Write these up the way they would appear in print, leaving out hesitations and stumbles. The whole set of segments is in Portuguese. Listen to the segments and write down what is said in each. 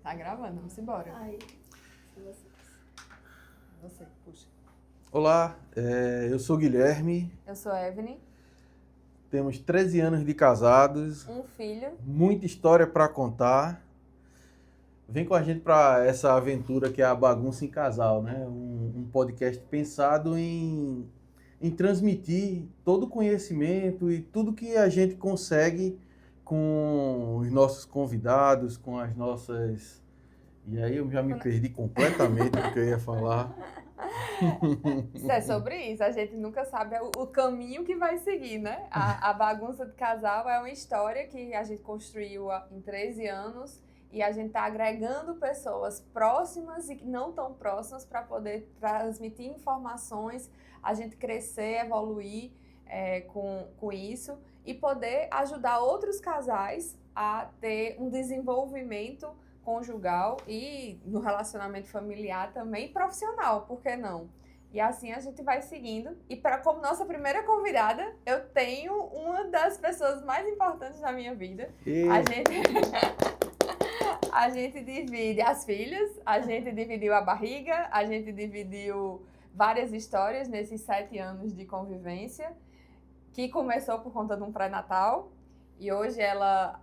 Tá gravando, vamos embora. Ai, Você, puxa. Olá, eu sou Guilherme, Eu sou Evelyn, temos 13 anos de casados, um filho. muita história para contar. Vem com a gente para essa aventura que é a Bagunça em Casal, né? Um podcast pensado em transmitir todo o conhecimento e tudo que a gente consegue com os nossos convidados, com as nossas... E aí eu já me perdi completamente do que eu ia falar. Isso é sobre isso, a gente nunca sabe o caminho que vai seguir, né? A Bagunça de Casal é uma história que a gente construiu em 13 anos e a gente está agregando pessoas próximas e não tão próximas para poder transmitir informações, a gente crescer, evoluir com isso e poder ajudar outros casais a ter um desenvolvimento conjugal e no relacionamento familiar também profissional, por que não? E assim a gente vai seguindo. E como nossa primeira convidada, eu tenho uma das pessoas mais importantes da minha vida. A gente divide as filhas, a gente dividiu a barriga, a gente dividiu várias histórias nesses 7 anos de convivência, que começou por conta de um pré-natal. E hoje ela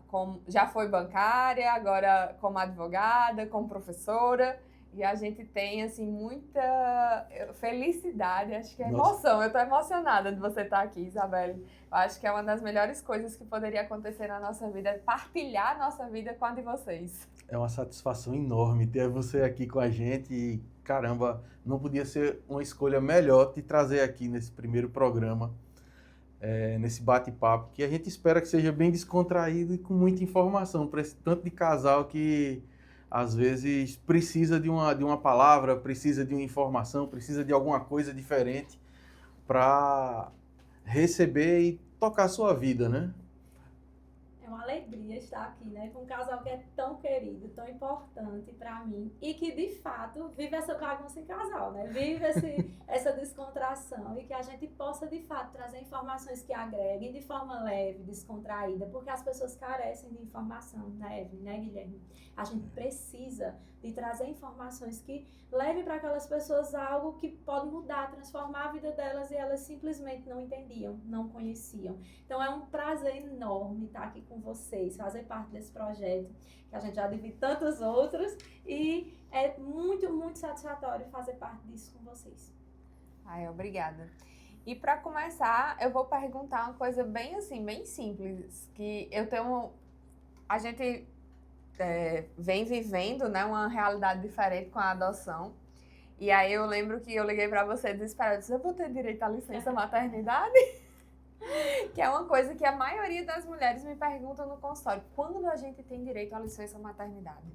já foi bancária, agora como advogada, como professora. E a gente tem, assim, muita felicidade, acho que é emoção. Eu tô emocionada de você estar aqui, Isabelle. Eu acho que é uma das melhores coisas que poderia acontecer na nossa vida, é partilhar a nossa vida com a de vocês. É uma satisfação enorme ter você aqui com a gente e, caramba, não podia ser uma escolha melhor te trazer aqui nesse primeiro programa, nesse bate-papo, que a gente espera que seja bem descontraído e com muita informação para esse tanto de casal que às vezes precisa de uma palavra, precisa de uma informação, precisa de alguma coisa diferente para receber e tocar a sua vida, né? é uma alegria estar aqui, né? Com um casal que é tão querido, tão importante para mim e que, de fato, vive essa bagunça em casal, né? Vive essa descontração e que a gente possa, de fato, trazer informações que agreguem de forma leve, descontraída, porque as pessoas carecem de informação, né, Evelyn, né, Guilherme? A gente precisa de trazer informações que levem para aquelas pessoas algo que pode mudar, transformar a vida delas e elas simplesmente não entendiam, não conheciam. Então é um prazer enorme estar aqui com vocês, fazer parte desse projeto, que a gente já divide tantos outros e é muito, muito satisfatório fazer parte disso com vocês. Ai, obrigada. E para começar, eu vou perguntar uma coisa bem assim, bem simples, que eu tenho... A gente vem vivendo, né, uma realidade diferente com a adoção. E aí eu lembro que eu liguei para você desesperada, eu vou ter direito à licença maternidade? Que é uma coisa que a maioria das mulheres me perguntam no consultório. Quando a gente tem direito à licença maternidade?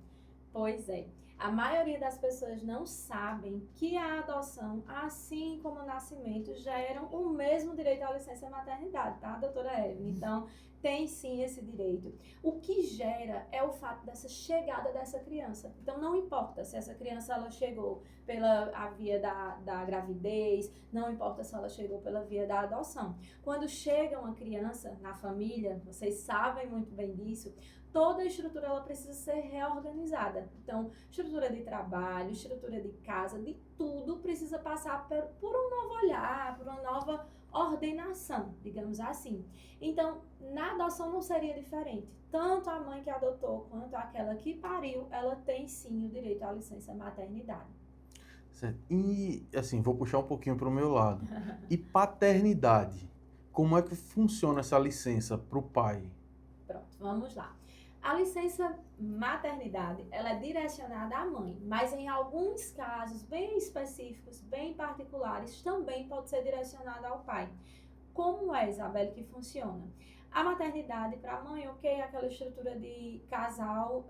Pois é. A maioria das pessoas não sabem que a adoção, assim como o nascimento, geram o mesmo direito à licença maternidade, tá, doutora Evelyn? Então, tem sim esse direito. O que gera é o fato dessa chegada dessa criança. Então, não importa se essa criança ela chegou pela via da gravidez, não importa se ela chegou pela via da adoção. Quando chega uma criança na família, vocês sabem muito bem disso, toda a estrutura ela precisa ser reorganizada. Então, estrutura de trabalho, estrutura de casa, de tudo precisa passar por um novo olhar, por uma nova ordenação, digamos assim. Então, na adoção não seria diferente. Tanto a mãe que adotou quanto aquela que pariu, ela tem sim o direito à licença maternidade. Certo. E, assim, vou puxar um pouquinho para o meu lado. E paternidade? Como é que funciona essa licença para o pai? Pronto, vamos lá. A licença maternidade, ela é direcionada à mãe, mas em alguns casos bem específicos, bem particulares, também pode ser direcionada ao pai. Como é, Isabelle, que funciona? A maternidade para a mãe, ok, é aquela estrutura de casal,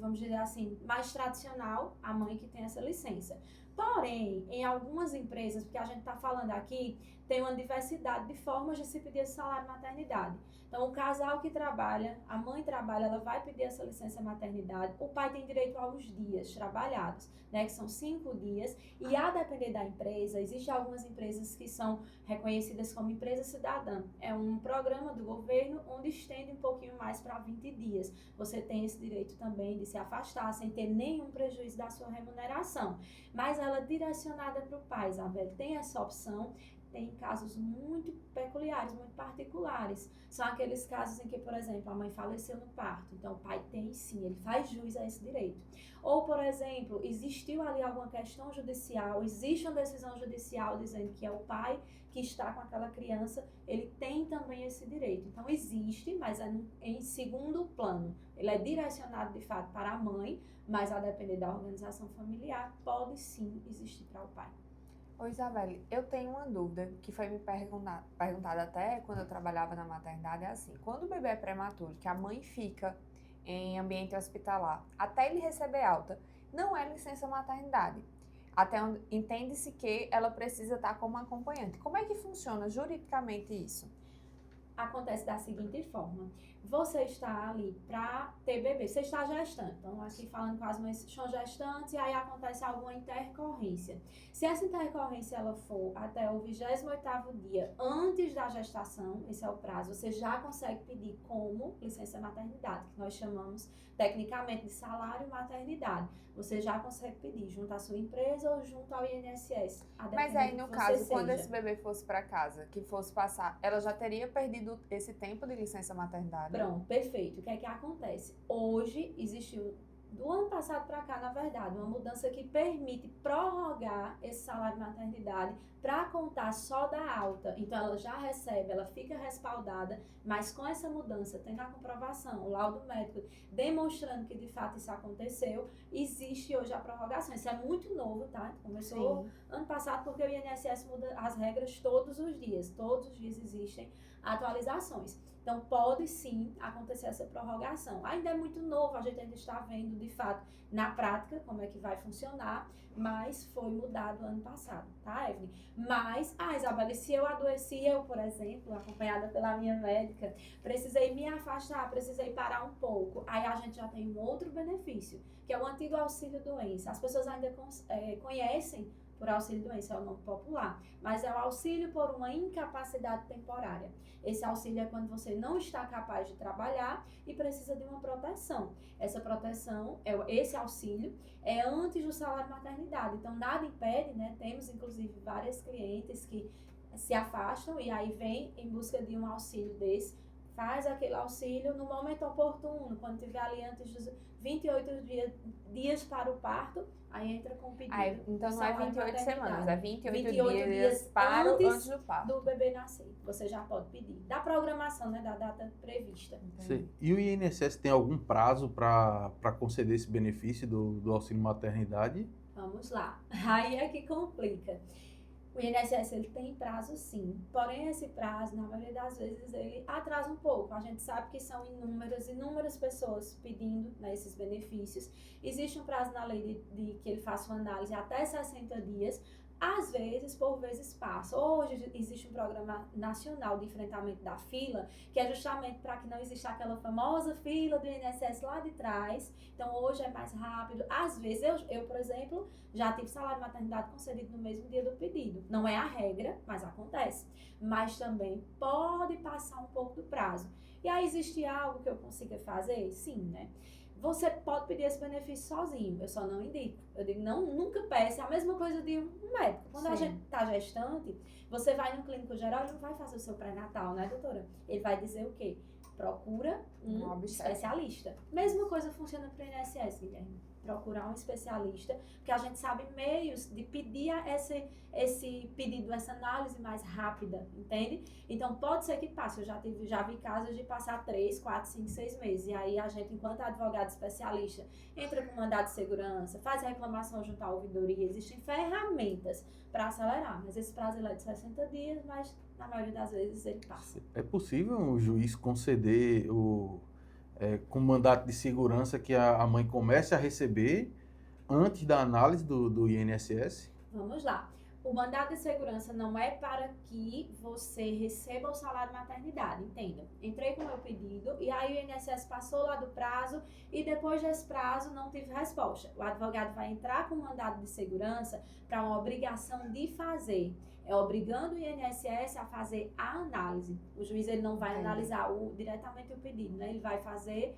vamos dizer assim, mais tradicional, a mãe que tem essa licença. Porém, em algumas empresas, porque a gente está falando aqui, tem uma diversidade de formas de se pedir esse salário maternidade. Então, o casal que trabalha, a mãe trabalha, ela vai pedir essa licença maternidade, o pai tem direito aos dias trabalhados, né, que são 5 dias, e a depender da empresa, existem algumas empresas que são reconhecidas como empresa cidadã. É um programa do governo onde estende um pouquinho mais para 20 dias. Você tem esse direito também de se afastar sem ter nenhum prejuízo da sua remuneração. Mas ela é direcionada para o pai, Isabel, tem essa opção. Tem casos muito peculiares, muito particulares. São aqueles casos em que, por exemplo, a mãe faleceu no parto. Então, o pai tem sim, ele faz jus a esse direito. Ou, por exemplo, existiu ali alguma questão judicial, existe uma decisão judicial dizendo que é o pai que está com aquela criança, ele tem também esse direito. Então, existe, mas é em segundo plano. Ele é direcionado, de fato, para a mãe, mas a depender da organização familiar, pode sim existir para o pai. Ô Isabelle, eu tenho uma dúvida que foi me perguntada até quando eu trabalhava na maternidade, é assim, quando o bebê é prematuro, que a mãe fica em ambiente hospitalar, até ele receber alta, não é licença maternidade. Até onde entende-se que ela precisa estar como acompanhante. Como é que funciona juridicamente isso? Acontece da seguinte forma, você está ali para ter bebê, você está gestante, então aqui falando com as mães que estão gestantes, e aí acontece alguma intercorrência. Se essa intercorrência ela for até o 28º dia antes da gestação, esse é o prazo, você já consegue pedir como licença maternidade, que nós chamamos tecnicamente de salário maternidade. Você já consegue pedir junto à sua empresa ou junto ao INSS. Mas aí, no caso, quando esse bebê fosse para casa, que fosse passar, ela já teria perdido esse tempo de licença maternidade? Pronto, perfeito. O que é que acontece? Hoje existiu, do ano passado para cá, na verdade, uma mudança que permite prorrogar esse salário maternidade para contar só da alta. Então, ela já recebe, ela fica respaldada, mas com essa mudança, tendo a comprovação, o laudo médico demonstrando que de fato isso aconteceu, existe hoje a prorrogação. Isso é muito novo, tá? Começou ano passado porque o INSS muda as regras todos os dias existem atualizações. Então, pode sim acontecer essa prorrogação. Ainda é muito novo, a gente ainda está vendo, de fato, na prática, como é que vai funcionar, mas foi mudado ano passado, tá, Evelyn? Mas, Isabelle, se eu adoeci, eu, por exemplo, acompanhada pela minha médica, precisei me afastar, precisei parar um pouco, aí a gente já tem um outro benefício, que é o antigo auxílio-doença. As pessoas ainda conhecem por auxílio-doença, é o nome popular, mas é o auxílio por uma incapacidade temporária. Esse auxílio é quando você não está capaz de trabalhar e precisa de uma proteção. Essa proteção, esse auxílio, é antes do salário maternidade. Então, nada impede, né? Temos, inclusive, várias clientes que se afastam e aí vem em busca de um auxílio desse, faz aquele auxílio no momento oportuno, quando tiver ali antes dos 28 dias para o parto, aí entra com o pedido. Então não é 28 semanas, é 28 dias para antes do parto. Do bebê nascer. Você já pode pedir. Da programação, né, da data prevista. E o INSS tem algum prazo para conceder esse benefício do auxílio maternidade? Vamos lá. Aí é que complica. O INSS ele tem prazo sim, porém esse prazo, na maioria das vezes, ele atrasa um pouco. A gente sabe que são inúmeras pessoas pedindo, né, esses benefícios. Existe um prazo na lei de que ele faça uma análise até 60 dias, às vezes, por vezes passa. Hoje existe um programa nacional de enfrentamento da fila, que é justamente para que não exista aquela famosa fila do INSS lá de trás. Então, hoje é mais rápido. Às vezes, eu por exemplo, já tive salário de maternidade concedido no mesmo dia do pedido. Não é a regra, mas acontece. Mas também pode passar um pouco do prazo. E aí, existe algo que eu consiga fazer? Sim, né? Você pode pedir esse benefício sozinho, eu só não indico. Eu digo, nunca peça. É a mesma coisa de um médico. Quando a gente está gestante, você vai no clínico geral, ele não vai fazer o seu pré-natal, né, doutora? Ele vai dizer o quê? Procura um especialista. Mesma coisa funciona para o INSS, Guilherme. Procurar um especialista, porque a gente sabe meios de pedir esse pedido, essa análise mais rápida, entende? Então, pode ser que passe. Eu já vi casos de passar 3, 4, 5, 6 meses. E aí, a gente, enquanto advogado especialista, entra com mandado de segurança, faz reclamação junto à ouvidoria. Existem ferramentas para acelerar, mas esse prazo é de 60 dias, mas na maioria das vezes ele passa. É possível o juiz conceder com mandato de segurança que a mãe comece a receber antes da análise do INSS? Vamos lá. O mandado de segurança não é para que você receba o salário maternidade, entenda. Entrei com o meu pedido e aí o INSS passou lá do prazo e depois desse prazo não tive resposta. O advogado vai entrar com o mandado de segurança para uma obrigação de fazer. É obrigando o INSS a fazer a análise. O juiz ele não vai analisar diretamente o pedido, né? Ele vai fazer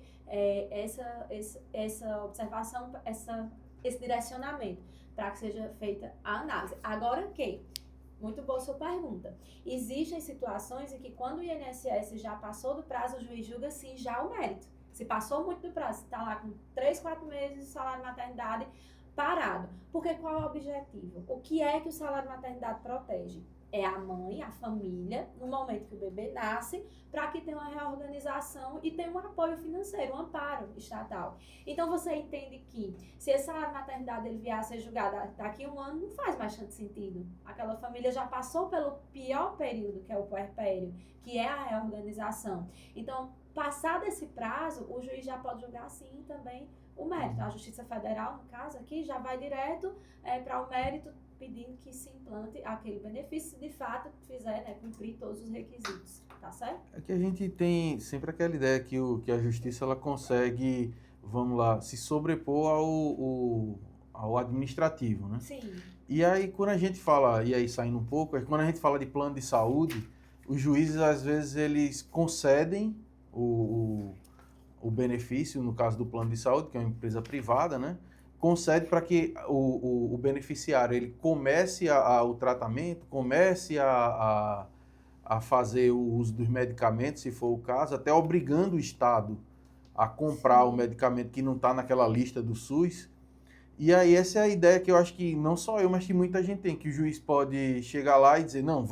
essa observação, esse direcionamento, para que seja feita a análise. Agora muito boa sua pergunta. Existem situações em que quando o INSS já passou do prazo, o juiz julga sim já o mérito. Se passou muito do prazo, está lá com 3, 4 meses de salário de maternidade parado. Porque qual é o objetivo? O que é que o salário de maternidade protege? É a mãe, a família, no momento que o bebê nasce, para que tenha uma reorganização e tenha um apoio financeiro, um amparo estatal. Então, você entende que se esse salário de maternidade ele vier a ser julgado daqui a um ano, não faz mais tanto sentido. Aquela família já passou pelo pior período, que é o puerpério, que é a reorganização. Então, passado esse prazo, o juiz já pode julgar, sim, também o mérito. A Justiça Federal, no caso aqui, já vai direto para o mérito, pedindo que se implante aquele benefício, se de fato fizer, né, cumprir todos os requisitos, tá certo? É que a gente tem sempre aquela ideia que a justiça ela consegue, vamos lá, se sobrepor ao administrativo, né? Sim. E aí quando a gente fala, e aí saindo um pouco, quando a gente fala de plano de saúde, os juízes às vezes eles concedem o benefício, no caso do plano de saúde, que é uma empresa privada, né? Concede para que o beneficiário ele comece o tratamento, comece a fazer o uso dos medicamentos, se for o caso, até obrigando o Estado a comprar o medicamento que não está naquela lista do SUS. E aí essa é a ideia que eu acho que não só eu, mas que muita gente tem, que o juiz pode chegar lá e dizer, não,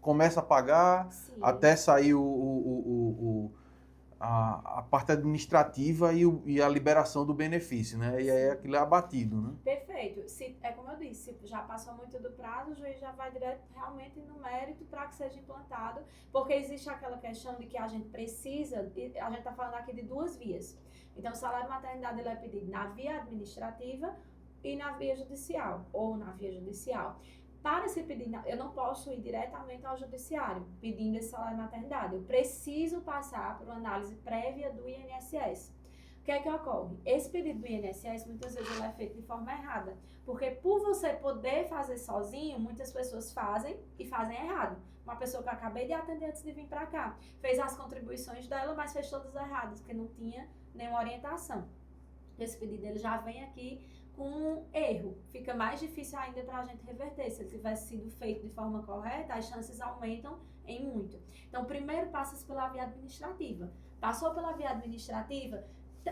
começa a pagar, sim, até sair a parte administrativa e a liberação do benefício, né? E aí aquilo é abatido, né? Perfeito. É como eu disse, se já passou muito do prazo, o juiz já vai direto realmente no mérito para que seja implantado, porque existe aquela questão de que a gente precisa, a gente está falando aqui de 2 vias. Então, o salário de maternidade ele é pedido na via administrativa e na via judicial, ou na via judicial. Para se pedir, eu não posso ir diretamente ao judiciário pedindo esse salário de maternidade. Eu preciso passar por uma análise prévia do INSS. O que é que ocorre? Esse pedido do INSS, muitas vezes, ele é feito de forma errada. Porque por você poder fazer sozinho, muitas pessoas fazem e fazem errado. Uma pessoa que eu acabei de atender antes de vir para cá, fez as contribuições dela, mas fez todas erradas, porque não tinha nenhuma orientação. Esse pedido ele já vem aqui com um erro. Fica mais difícil ainda para a gente reverter. Se ele tivesse sido feito de forma correta, as chances aumentam em muito. Então, primeiro passa pela via administrativa. Passou pela via administrativa,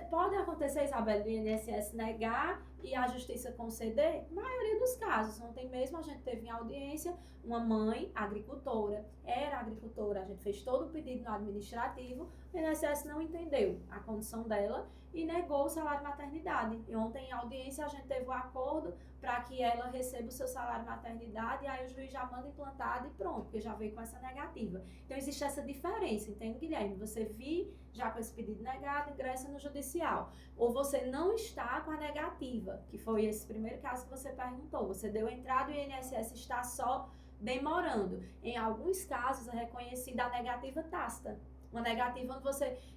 pode acontecer, Isabel, do INSS negar e a justiça conceder? Na maioria dos casos. Ontem mesmo a gente teve em audiência uma mãe agricultora, era agricultora, a gente fez todo o pedido no administrativo, o INSS não entendeu a condição dela e negou o salário de maternidade. E ontem em audiência a gente teve um acordo para que ela receba o seu salário de maternidade e aí o juiz já manda implantado e pronto, porque já veio com essa negativa. Então existe essa diferença, entende, Guilherme? Você vir já com esse pedido negado, ingressa no judicial. Ou você não está com a negativa, que foi esse primeiro caso que você perguntou. Você deu entrada e o INSS está só demorando. Em alguns casos é reconhecida a negativa tácita. Uma negativa onde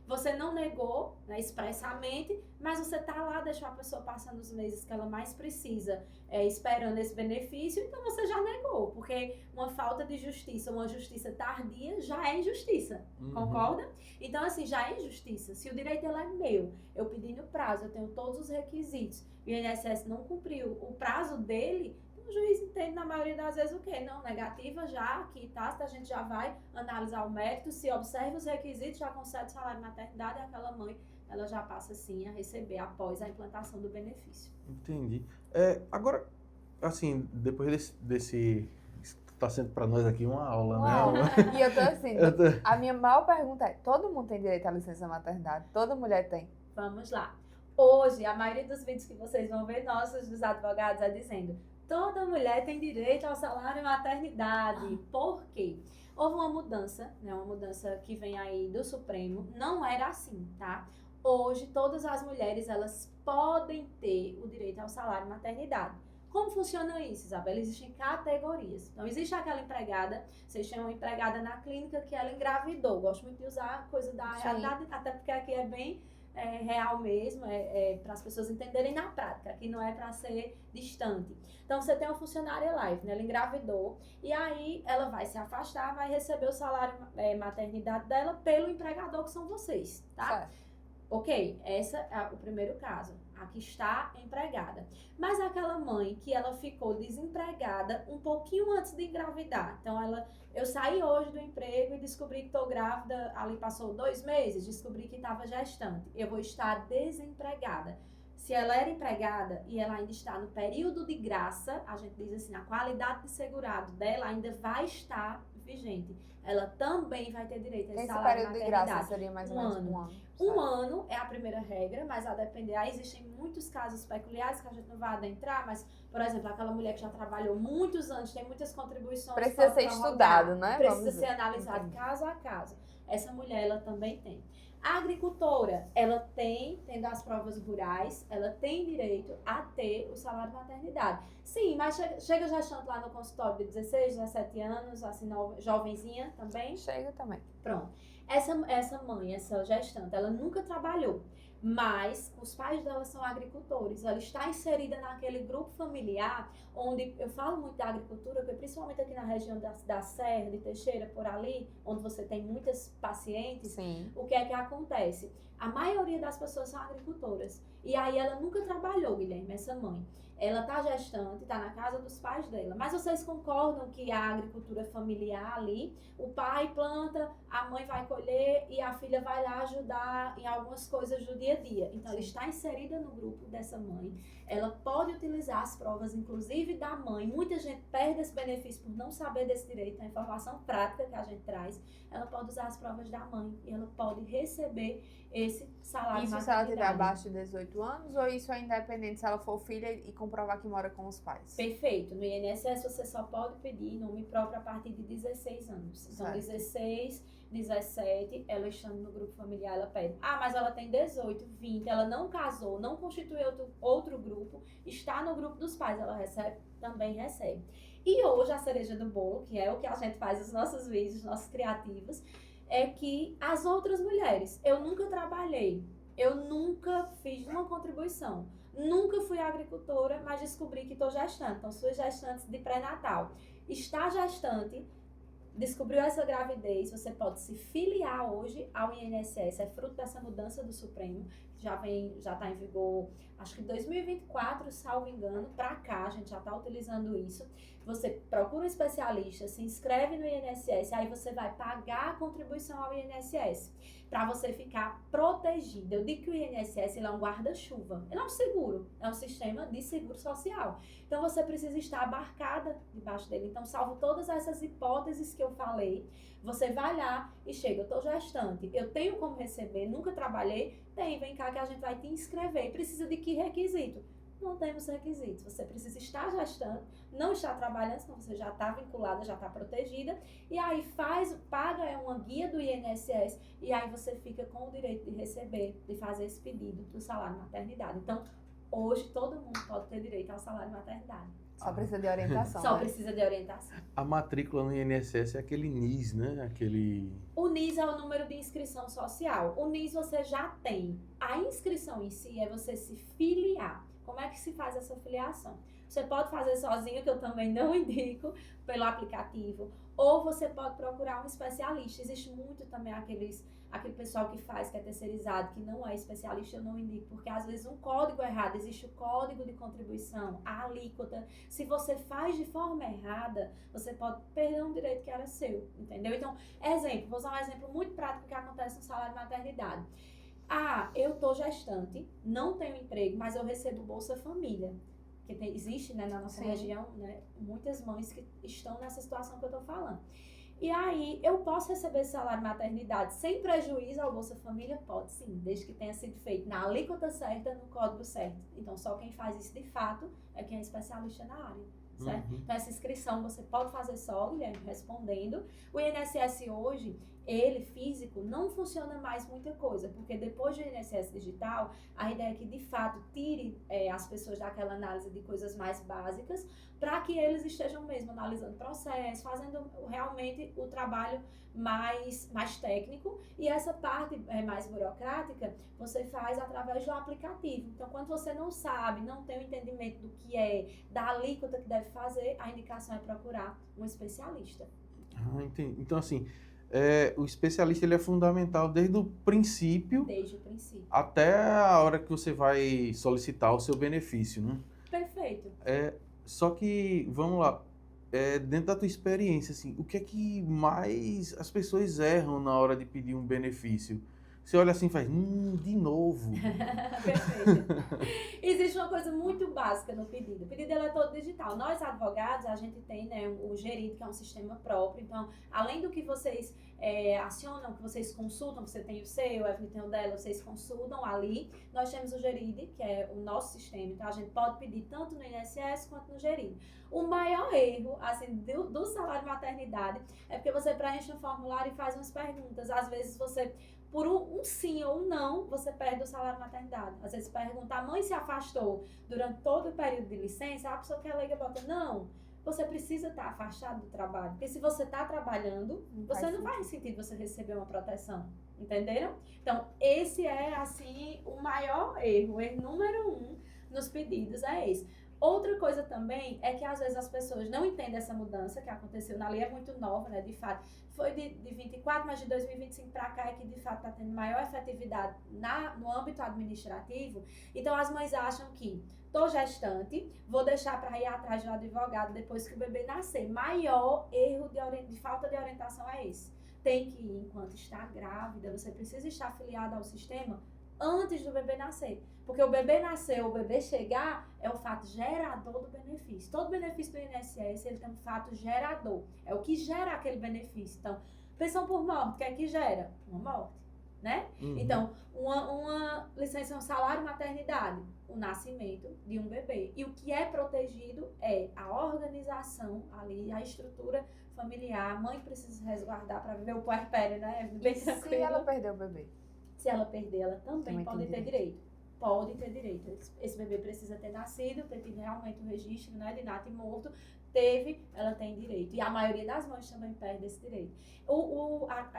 você não negou, né, expressamente, mas você está lá, deixou a pessoa passando os meses que ela mais precisa, esperando esse benefício, então você já negou, porque uma falta de justiça, uma justiça tardia, já é injustiça, concorda? Então, assim, já é injustiça. Se o direito ele é meu, eu pedi no prazo, eu tenho todos os requisitos, e o INSS não cumpriu o prazo dele, o juiz entende na maioria das vezes o quê? Não, negativa já, aqui tá, a gente já vai analisar o mérito, se observa os requisitos, já concede salário de maternidade, aquela mãe, ela já passa sim a receber após a implantação do benefício. Entendi. Agora, assim, depois desse tá sendo para nós aqui uma aula, né? E eu tô assim, a minha maior pergunta é, todo mundo tem direito à licença maternidade? Toda mulher tem? Vamos lá. Hoje, a maioria dos vídeos que vocês vão ver nossos dos advogados é dizendo toda mulher tem direito ao salário maternidade. Por quê? Houve uma mudança, né? Uma mudança que vem aí do Supremo. Não era assim, tá? Hoje, todas as mulheres, elas podem ter o direito ao salário maternidade. Como funciona isso, Isabela? Existem categorias. Então, existe aquela empregada, vocês chamam empregada na clínica, que ela engravidou. Gosto muito de usar a coisa da realidade, até porque aqui é bem real mesmo, para as pessoas entenderem na prática. Aqui não é para ser distante. Então, você tem uma funcionária live, né? Ela engravidou, e aí ela vai se afastar, vai receber o salário maternidade dela pelo empregador, que são vocês, tá? Certo. Ok, esse é o primeiro caso. Aqui está empregada. Mas aquela mãe que ela ficou desempregada um pouquinho antes de engravidar. Então, eu saí hoje do emprego e descobri que estou grávida, ali passou 2 meses, descobri que estava gestante. Eu vou estar desempregada. Se ela era empregada e ela ainda está no período de graça, a gente diz assim, a qualidade de segurado dela ainda vai estar vigente. Ela também vai ter direito a esse salário período de maternidade. graça seria mais ou menos um ano. Um ano é a primeira regra, mas a depender, aí existem muitos casos peculiares que a gente não vai adentrar, mas, por exemplo, aquela mulher que já trabalhou muitos anos, tem muitas contribuições. Precisa ser estudado, né? Precisa ser analisado caso a caso. Essa mulher, ela também tem. A agricultora, ela tendo as provas rurais, ela tem direito a ter o salário de maternidade. Sim, mas chega gestante lá no consultório de 16, 17 anos, assim, jovenzinha também? Chega também. Pronto. Essa mãe, essa gestante, ela nunca trabalhou, mas os pais dela são agricultores. Ela está inserida naquele grupo familiar, onde eu falo muito da agricultura, porque principalmente aqui na região da Serra, de Teixeira, por ali, onde você tem muitas pacientes, Sim. o que é que acontece? A maioria das pessoas são agricultoras. E aí ela nunca trabalhou, Guilherme, essa mãe. Ela está gestante, está na casa dos pais dela. Mas vocês concordam que a agricultura familiar ali, o pai planta, a mãe vai colher e a filha vai lá ajudar em algumas coisas do dia a dia. Então, ela está inserida no grupo dessa mãe. Ela pode utilizar as provas, inclusive da mãe. Muita gente perde esse benefício por não saber desse direito, a informação prática que a gente traz. Ela pode usar as provas da mãe e ela pode receber esse salário Isso se ela tiver abaixo de 18 anos ou isso é independente se ela for filha e comprovar que mora com os pais? Perfeito. No INSS você só pode pedir nome próprio a partir de 16 anos. Então, Certo. 16, 17, ela estando no grupo familiar, ela pede. Ah, mas ela tem 18, 20, ela não casou, não constituiu outro grupo, está no grupo dos pais, ela também recebe. E hoje a cereja do bolo, que é o que a gente faz nos nossos vídeos, nossos criativos, é que as outras mulheres, eu nunca trabalhei, eu nunca fiz uma contribuição, nunca fui agricultora, mas descobri que estou gestante. Então, sou gestante de pré-natal. Está gestante, descobriu essa gravidez, você pode se filiar hoje ao INSS, é fruto dessa mudança do Supremo, que já está em vigor, acho que 2024, salvo engano, para cá, a gente já está utilizando isso. Você procura um especialista, se inscreve no INSS, aí você vai pagar a contribuição ao INSS, para você ficar protegida. Eu digo que o INSS ele é um guarda-chuva, ele é um seguro, é um sistema de seguro social. Então, você precisa estar abarcada debaixo dele. Então, salvo todas essas hipóteses que eu falei, você vai lá e chega, eu estou gestante, eu tenho como receber, nunca trabalhei, vem cá que a gente vai te inscrever. Precisa de que requisito? Não temos requisitos. Você precisa estar gestando, não estar trabalhando, senão você já está vinculada, já está protegida. E aí paga uma guia do INSS e aí você fica com o direito de receber, de fazer esse pedido do salário maternidade. Então, hoje todo mundo pode ter direito ao salário maternidade. Só precisa de orientação. Só né? precisa de orientação. A matrícula no INSS é aquele NIS, né? O NIS é o número de inscrição social. O NIS você já tem. A inscrição em si é você se filiar. Como é que se faz essa filiação? Você pode fazer sozinho, que eu também não indico, pelo aplicativo, ou você pode procurar um especialista. Existe muito também aquele pessoal que faz, que é terceirizado, que não é especialista, eu não indico, porque às vezes um código errado, existe o código de contribuição, a alíquota. Se você faz de forma errada, você pode perder um direito que era seu, entendeu? Então, vou usar um exemplo muito prático que acontece no salário de maternidade. Ah, eu tô gestante, não tenho emprego, mas eu recebo Bolsa Família. Que existe, né, na nossa Sim. região, né, muitas mães que estão nessa situação que eu tô falando. E aí, eu posso receber esse salário maternidade sem prejuízo ao Bolsa Família? Pode sim, desde que tenha sido feito na alíquota certa, no código certo. Então, só quem faz isso de fato é quem é especialista na área. Certo? Então, essa inscrição você pode fazer só, Guilherme, respondendo. O INSS hoje, ele, físico, não funciona mais muita coisa, porque depois do INSS digital, a ideia é que, de fato, tire as pessoas daquela análise de coisas mais básicas, para que eles estejam mesmo analisando o processo, fazendo realmente o trabalho mais técnico, e essa parte mais burocrática, você faz através do aplicativo. Então, quando você não sabe, não tem o entendimento do que é, da alíquota que deve fazer, a indicação é procurar um especialista. Entendi. Então, assim, o especialista ele é fundamental desde o princípio. Desde o princípio. Até a hora que você vai solicitar o seu benefício, né? Perfeito. Só que, vamos lá, dentro da tua experiência, assim, o que é que mais as pessoas erram na hora de pedir um benefício? Você olha assim e faz, de novo. Perfeito. Existe uma coisa muito básica no pedido. O pedido ele é todo digital. Nós, advogados, a gente tem, né, o Geride, que é um sistema próprio. Então, além do que vocês acionam, que vocês consultam, você tem o seu, a Evelyn tem o dela, vocês consultam ali. Nós temos o Geride, que é o nosso sistema. Então, a gente pode pedir tanto no INSS quanto no Geride. O maior erro, assim, do salário maternidade é porque você preenche um formulário e faz umas perguntas. Às vezes, você... Por um sim ou um não, você perde o salário maternidade. Às vezes pergunta, a mãe se afastou durante todo o período de licença, a pessoa que é leiga bota, não, você precisa estar afastado do trabalho. Porque se você está trabalhando, você não vai sentir você receber uma proteção. Entenderam? Então, esse é, assim, o maior erro. O erro número 1 nos pedidos é esse. Outra coisa também é que às vezes as pessoas não entendem essa mudança que aconteceu na lei, é muito nova, né, de fato. Foi de 24, mas de 2025 para cá é que de fato está tendo maior efetividade no âmbito administrativo. Então as mães acham que tô gestante, vou deixar para ir atrás do advogado depois que o bebê nascer. Maior erro de falta de orientação é esse. Tem que ir enquanto está grávida, você precisa estar afiliada ao sistema antes do bebê nascer. Porque o bebê nascer ou o bebê chegar é o fato gerador do benefício. Todo benefício do INSS, ele tem um fato gerador. É o que gera aquele benefício. Então, pensão por morte, o que é que gera? Uma morte, né? Uhum. Então, uma licença, um salário maternidade, o nascimento de um bebê. E o que é protegido é a organização ali, a estrutura familiar. A mãe precisa se resguardar para viver o puerpério, né? Bem tranquilo. Se ela perder o bebê? Se ela perder, ela também pode ter direito. Pode ter direito. Esse bebê precisa ter nascido, ter tido realmente o registro, né, de nato e morto. Ela tem direito. E a maioria das mães também perde esse direito.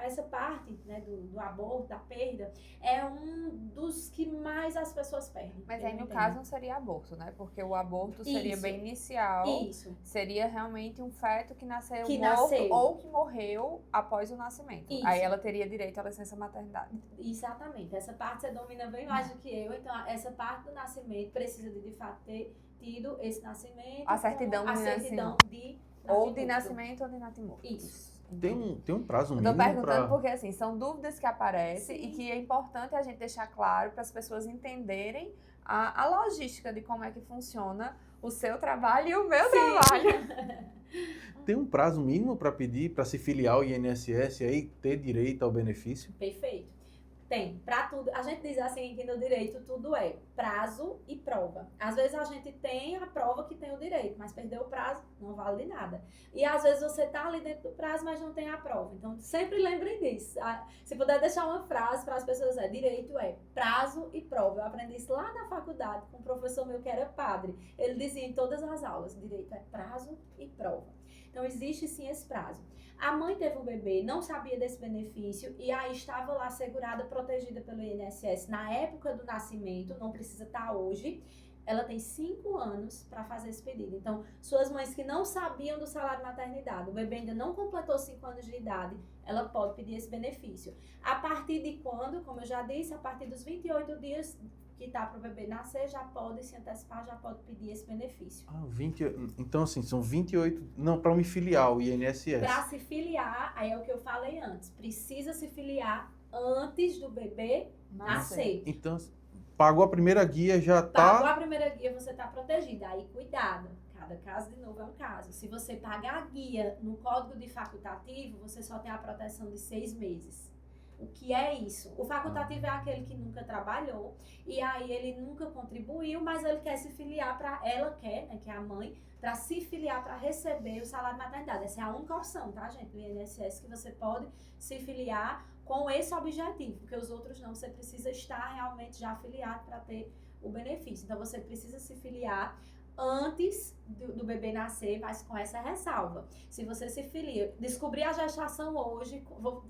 Essa parte, né, do aborto, da perda, é um dos que mais as pessoas perdem. Mas aí, no caso, não seria aborto, né? Porque o aborto seria bem inicial. Isso. Seria realmente um feto que nasceu morto ou que morreu após o nascimento. Isso. Aí ela teria direito à licença maternidade. Exatamente. Essa parte você domina bem mais do que eu. Então, essa parte do nascimento precisa de fato ter tido esse nascimento. A certidão, de nascimento. Ou de nascimento ou de natimorto. Isso. Tem um prazo mínimo. Eu tô perguntando porque, assim, são dúvidas que aparecem. Sim. E que é importante a gente deixar claro para as pessoas entenderem a logística de como é que funciona o seu trabalho e o meu trabalho. Tem um prazo mínimo para pedir, para se filiar ao INSS e aí ter direito ao benefício? Perfeito. Tem, para tudo. A gente diz assim que no direito tudo é prazo e prova. Às vezes a gente tem a prova que tem o direito, mas perdeu o prazo, não vale de nada. E às vezes você tá ali dentro do prazo, mas não tem a prova. Então sempre lembrem disso. Se puder deixar uma frase para as pessoas, direito é prazo e prova. Eu aprendi isso lá na faculdade com um professor meu que era padre. Ele dizia em todas as aulas, direito é prazo e prova. Então existe sim esse prazo. A mãe teve um bebê, não sabia desse benefício e aí estava lá segurada, protegida pelo INSS na época do nascimento, não precisa estar hoje. Ela tem 5 anos para fazer esse pedido. Então, suas mães que não sabiam do salário maternidade, o bebê ainda não completou 5 anos de idade, ela pode pedir esse benefício. A partir de quando, como eu já disse, a partir dos 28 dias que tá para o bebê nascer, já pode se antecipar, já pode pedir esse benefício. Então, assim, são 28... Não, para me filiar ao INSS. Para se filiar, aí é o que eu falei antes, precisa se filiar antes do bebê nascer. Então, pagou a primeira guia, já tá... Pagou a primeira guia, você tá protegida. Aí, cuidado. Cada caso, de novo, é um caso. Se você pagar a guia no código de facultativo, você só tem a proteção de 6 meses. O que é isso? O facultativo é aquele que nunca trabalhou e aí ele nunca contribuiu, mas ele quer se filiar ela quer, né, que é a mãe, para se filiar para receber o salário de maternidade. Essa é a única opção, tá, gente, do INSS, que você pode se filiar com esse objetivo, porque os outros não, você precisa estar realmente já afiliado para ter o benefício. Então, você precisa se filiar antes do bebê nascer, mas com essa ressalva. Se você se filia, descobrir a gestação hoje,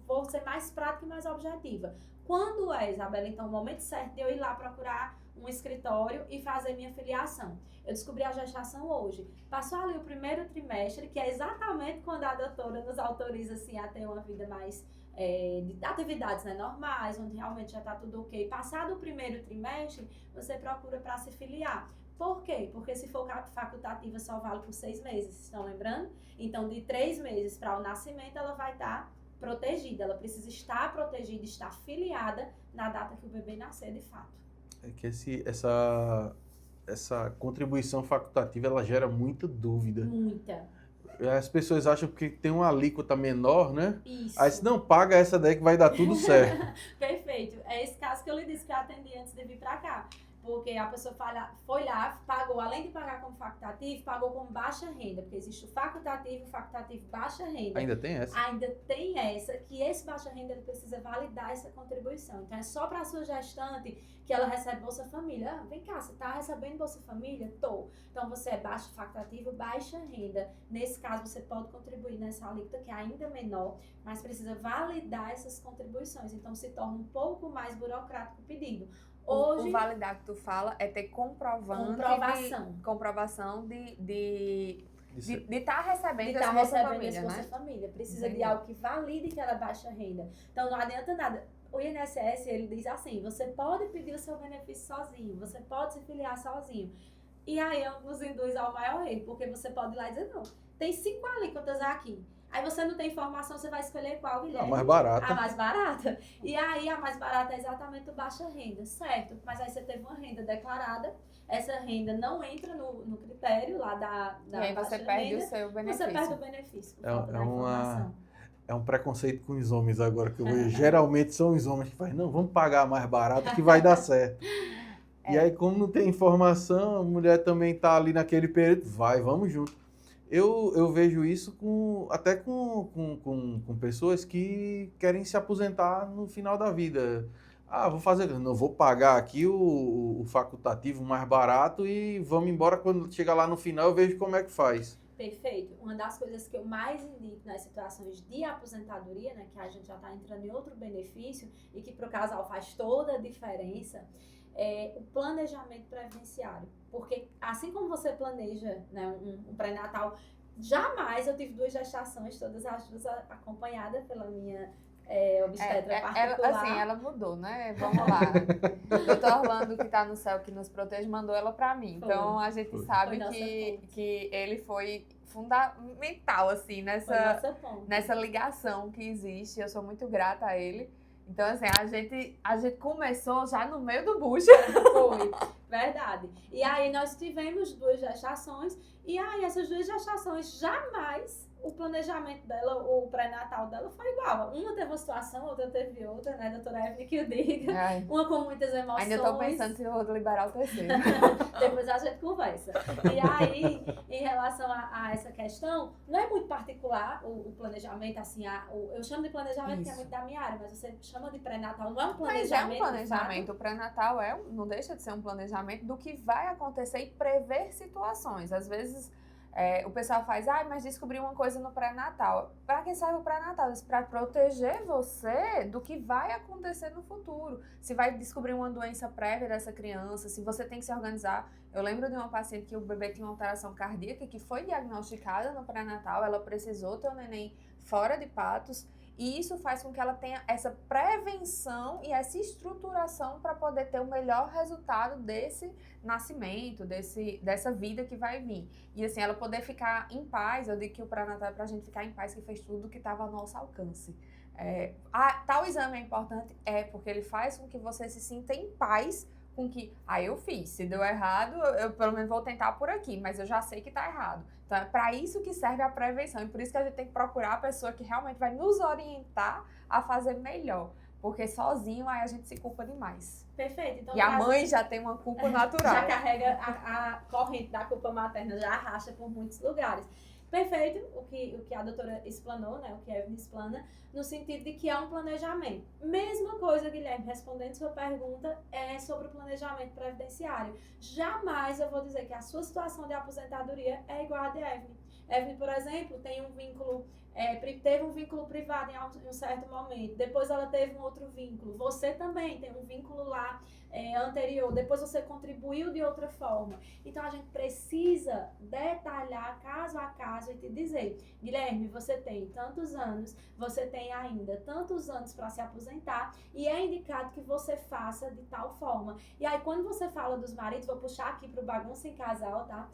vou ser mais prática e mais objetiva. Quando é, Isabela, então, o momento certo de eu ir lá procurar um escritório e fazer minha filiação? Eu descobri a gestação hoje. Passou ali o primeiro trimestre, que é exatamente quando a doutora nos autoriza assim, a ter uma vida mais de atividades, né, normais, onde realmente já está tudo ok. Passado o primeiro trimestre, você procura para se filiar. Por quê? Porque se for facultativa só vale por 6 meses, estão lembrando? Então, de 3 meses para o nascimento, ela vai estar protegida. Ela precisa estar protegida, estar filiada na data que o bebê nascer, de fato. É que essa contribuição facultativa, ela gera muita dúvida. Muita. As pessoas acham que tem uma alíquota menor, né? Isso. Aí se não, paga essa daí que vai dar tudo certo. Perfeito. É esse caso que eu lhe disse que eu atendi antes de vir para cá. Porque a pessoa foi lá, pagou, além de pagar como facultativo, pagou como baixa renda. Porque existe o facultativo baixa renda. Ainda tem essa? Ainda tem essa, que esse baixa renda ele precisa validar essa contribuição. Então, é só para a sua gestante que ela recebe Bolsa Família. Ah, vem cá, você está recebendo Bolsa Família? Tô. Então, você é baixo facultativo, baixa renda. Nesse caso, você pode contribuir nessa alíquota, que é ainda menor, mas precisa validar essas contribuições. Então, se torna um pouco mais burocrático o pedido. Hoje, o validar que tu fala é ter comprovação de estar recebendo essa Bolsa Família, né? Família. Precisa de algo que valide que ela é baixa renda. Então, não adianta nada. O INSS, ele diz assim, você pode pedir o seu benefício sozinho, você pode se filiar sozinho. E aí, nos induz ao maior erro, porque você pode ir lá e dizer, não, tem 5 alíquotas aqui. Aí você não tem informação, você vai escolher qual, Guilherme? A mais barata. A mais barata. E aí, a mais barata é exatamente o baixa renda, certo? Mas aí você teve uma renda declarada, essa renda não entra no critério lá da e aí você perde o seu benefício. Você perde o benefício por falta da informação. É um preconceito com os homens agora que eu vejo. Geralmente são os homens que fazem, não, vamos pagar a mais barato que vai dar certo. E aí, como não tem informação, a mulher também tá ali naquele período, vamos junto. Eu vejo isso até com pessoas que querem se aposentar no final da vida. Ah, vou pagar aqui o facultativo mais barato e vamos embora, quando chegar lá no final eu vejo como é que faz. Perfeito. Uma das coisas que eu mais indico nas situações de aposentadoria, né, que a gente já está entrando em outro benefício e que para o casal faz toda a diferença, é o planejamento previdenciário. Porque assim como você planeja, né, um pré-natal, jamais eu tive 2 gestações, todas as 2 acompanhadas pela minha obstetra particular. Ela mudou, né? Vamos lá. O doutor Orlando, que está no céu, que nos protege, mandou ela para mim. Então, a gente sabe que ele foi fundamental, assim, nessa ligação que existe. Eu sou muito grata a ele. Então, assim, a gente começou já no meio do bucho. Foi, verdade. E aí, nós tivemos 2 gestações. E aí, essas 2 gestações, jamais o planejamento dela, o pré-natal dela foi igual. Uma teve uma situação, outra teve outra, né, doutora Evelyn, que eu diga. Ai. Uma com muitas emoções. Ainda estou pensando se eu vou liberar o terceiro. Depois a gente conversa. E aí, em relação a essa questão, não é muito particular o planejamento, assim, eu chamo de planejamento que é muito da minha área, mas você chama de pré-natal, não é um planejamento. Mas é um planejamento. O pré-natal não deixa de ser um planejamento do que vai acontecer e prever situações. Às vezes, o pessoal faz, mas descobri uma coisa no pré-natal. Para que serve o pré-natal? Para proteger você do que vai acontecer no futuro. Se vai descobrir uma doença prévia dessa criança, se você tem que se organizar. Eu lembro de uma paciente que o bebê tinha uma alteração cardíaca que foi diagnosticada no pré-natal, ela precisou ter o neném fora de patos. E isso faz com que ela tenha essa prevenção e essa estruturação para poder ter o melhor resultado desse nascimento, dessa vida que vai vir. E assim, ela poder ficar em paz, eu digo que o pré-natal é para a gente ficar em paz, que fez tudo que estava ao nosso alcance. Tal exame é importante? Porque ele faz com que você se sinta em paz com que, eu fiz, se deu errado, eu pelo menos vou tentar por aqui, mas eu já sei que está errado. Então, é para isso que serve a prevenção, e por isso que a gente tem que procurar a pessoa que realmente vai nos orientar a fazer melhor. Porque sozinho aí a gente se culpa demais. Perfeito. Então, E a mãe já tem uma culpa natural. Já carrega a corrente da culpa materna, já arrasta por muitos lugares. Perfeito, o que a doutora explanou, né, o que a Evelyn explana, no sentido de que é um planejamento. Mesma coisa, Guilherme, respondendo sua pergunta, é sobre o planejamento previdenciário. Jamais eu vou dizer que a sua situação de aposentadoria é igual à de Evelyn. Evelyn, por exemplo, tem um vínculo, teve um vínculo privado em um certo momento, depois ela teve um outro vínculo. Você também tem um vínculo lá anterior, depois você contribuiu de outra forma. Então, a gente precisa detalhar caso a caso e te dizer, Guilherme, você tem tantos anos, você tem ainda tantos anos para se aposentar e é indicado que você faça de tal forma. E aí, quando você fala dos maridos, vou puxar aqui para o Bagunça em Casal, tá?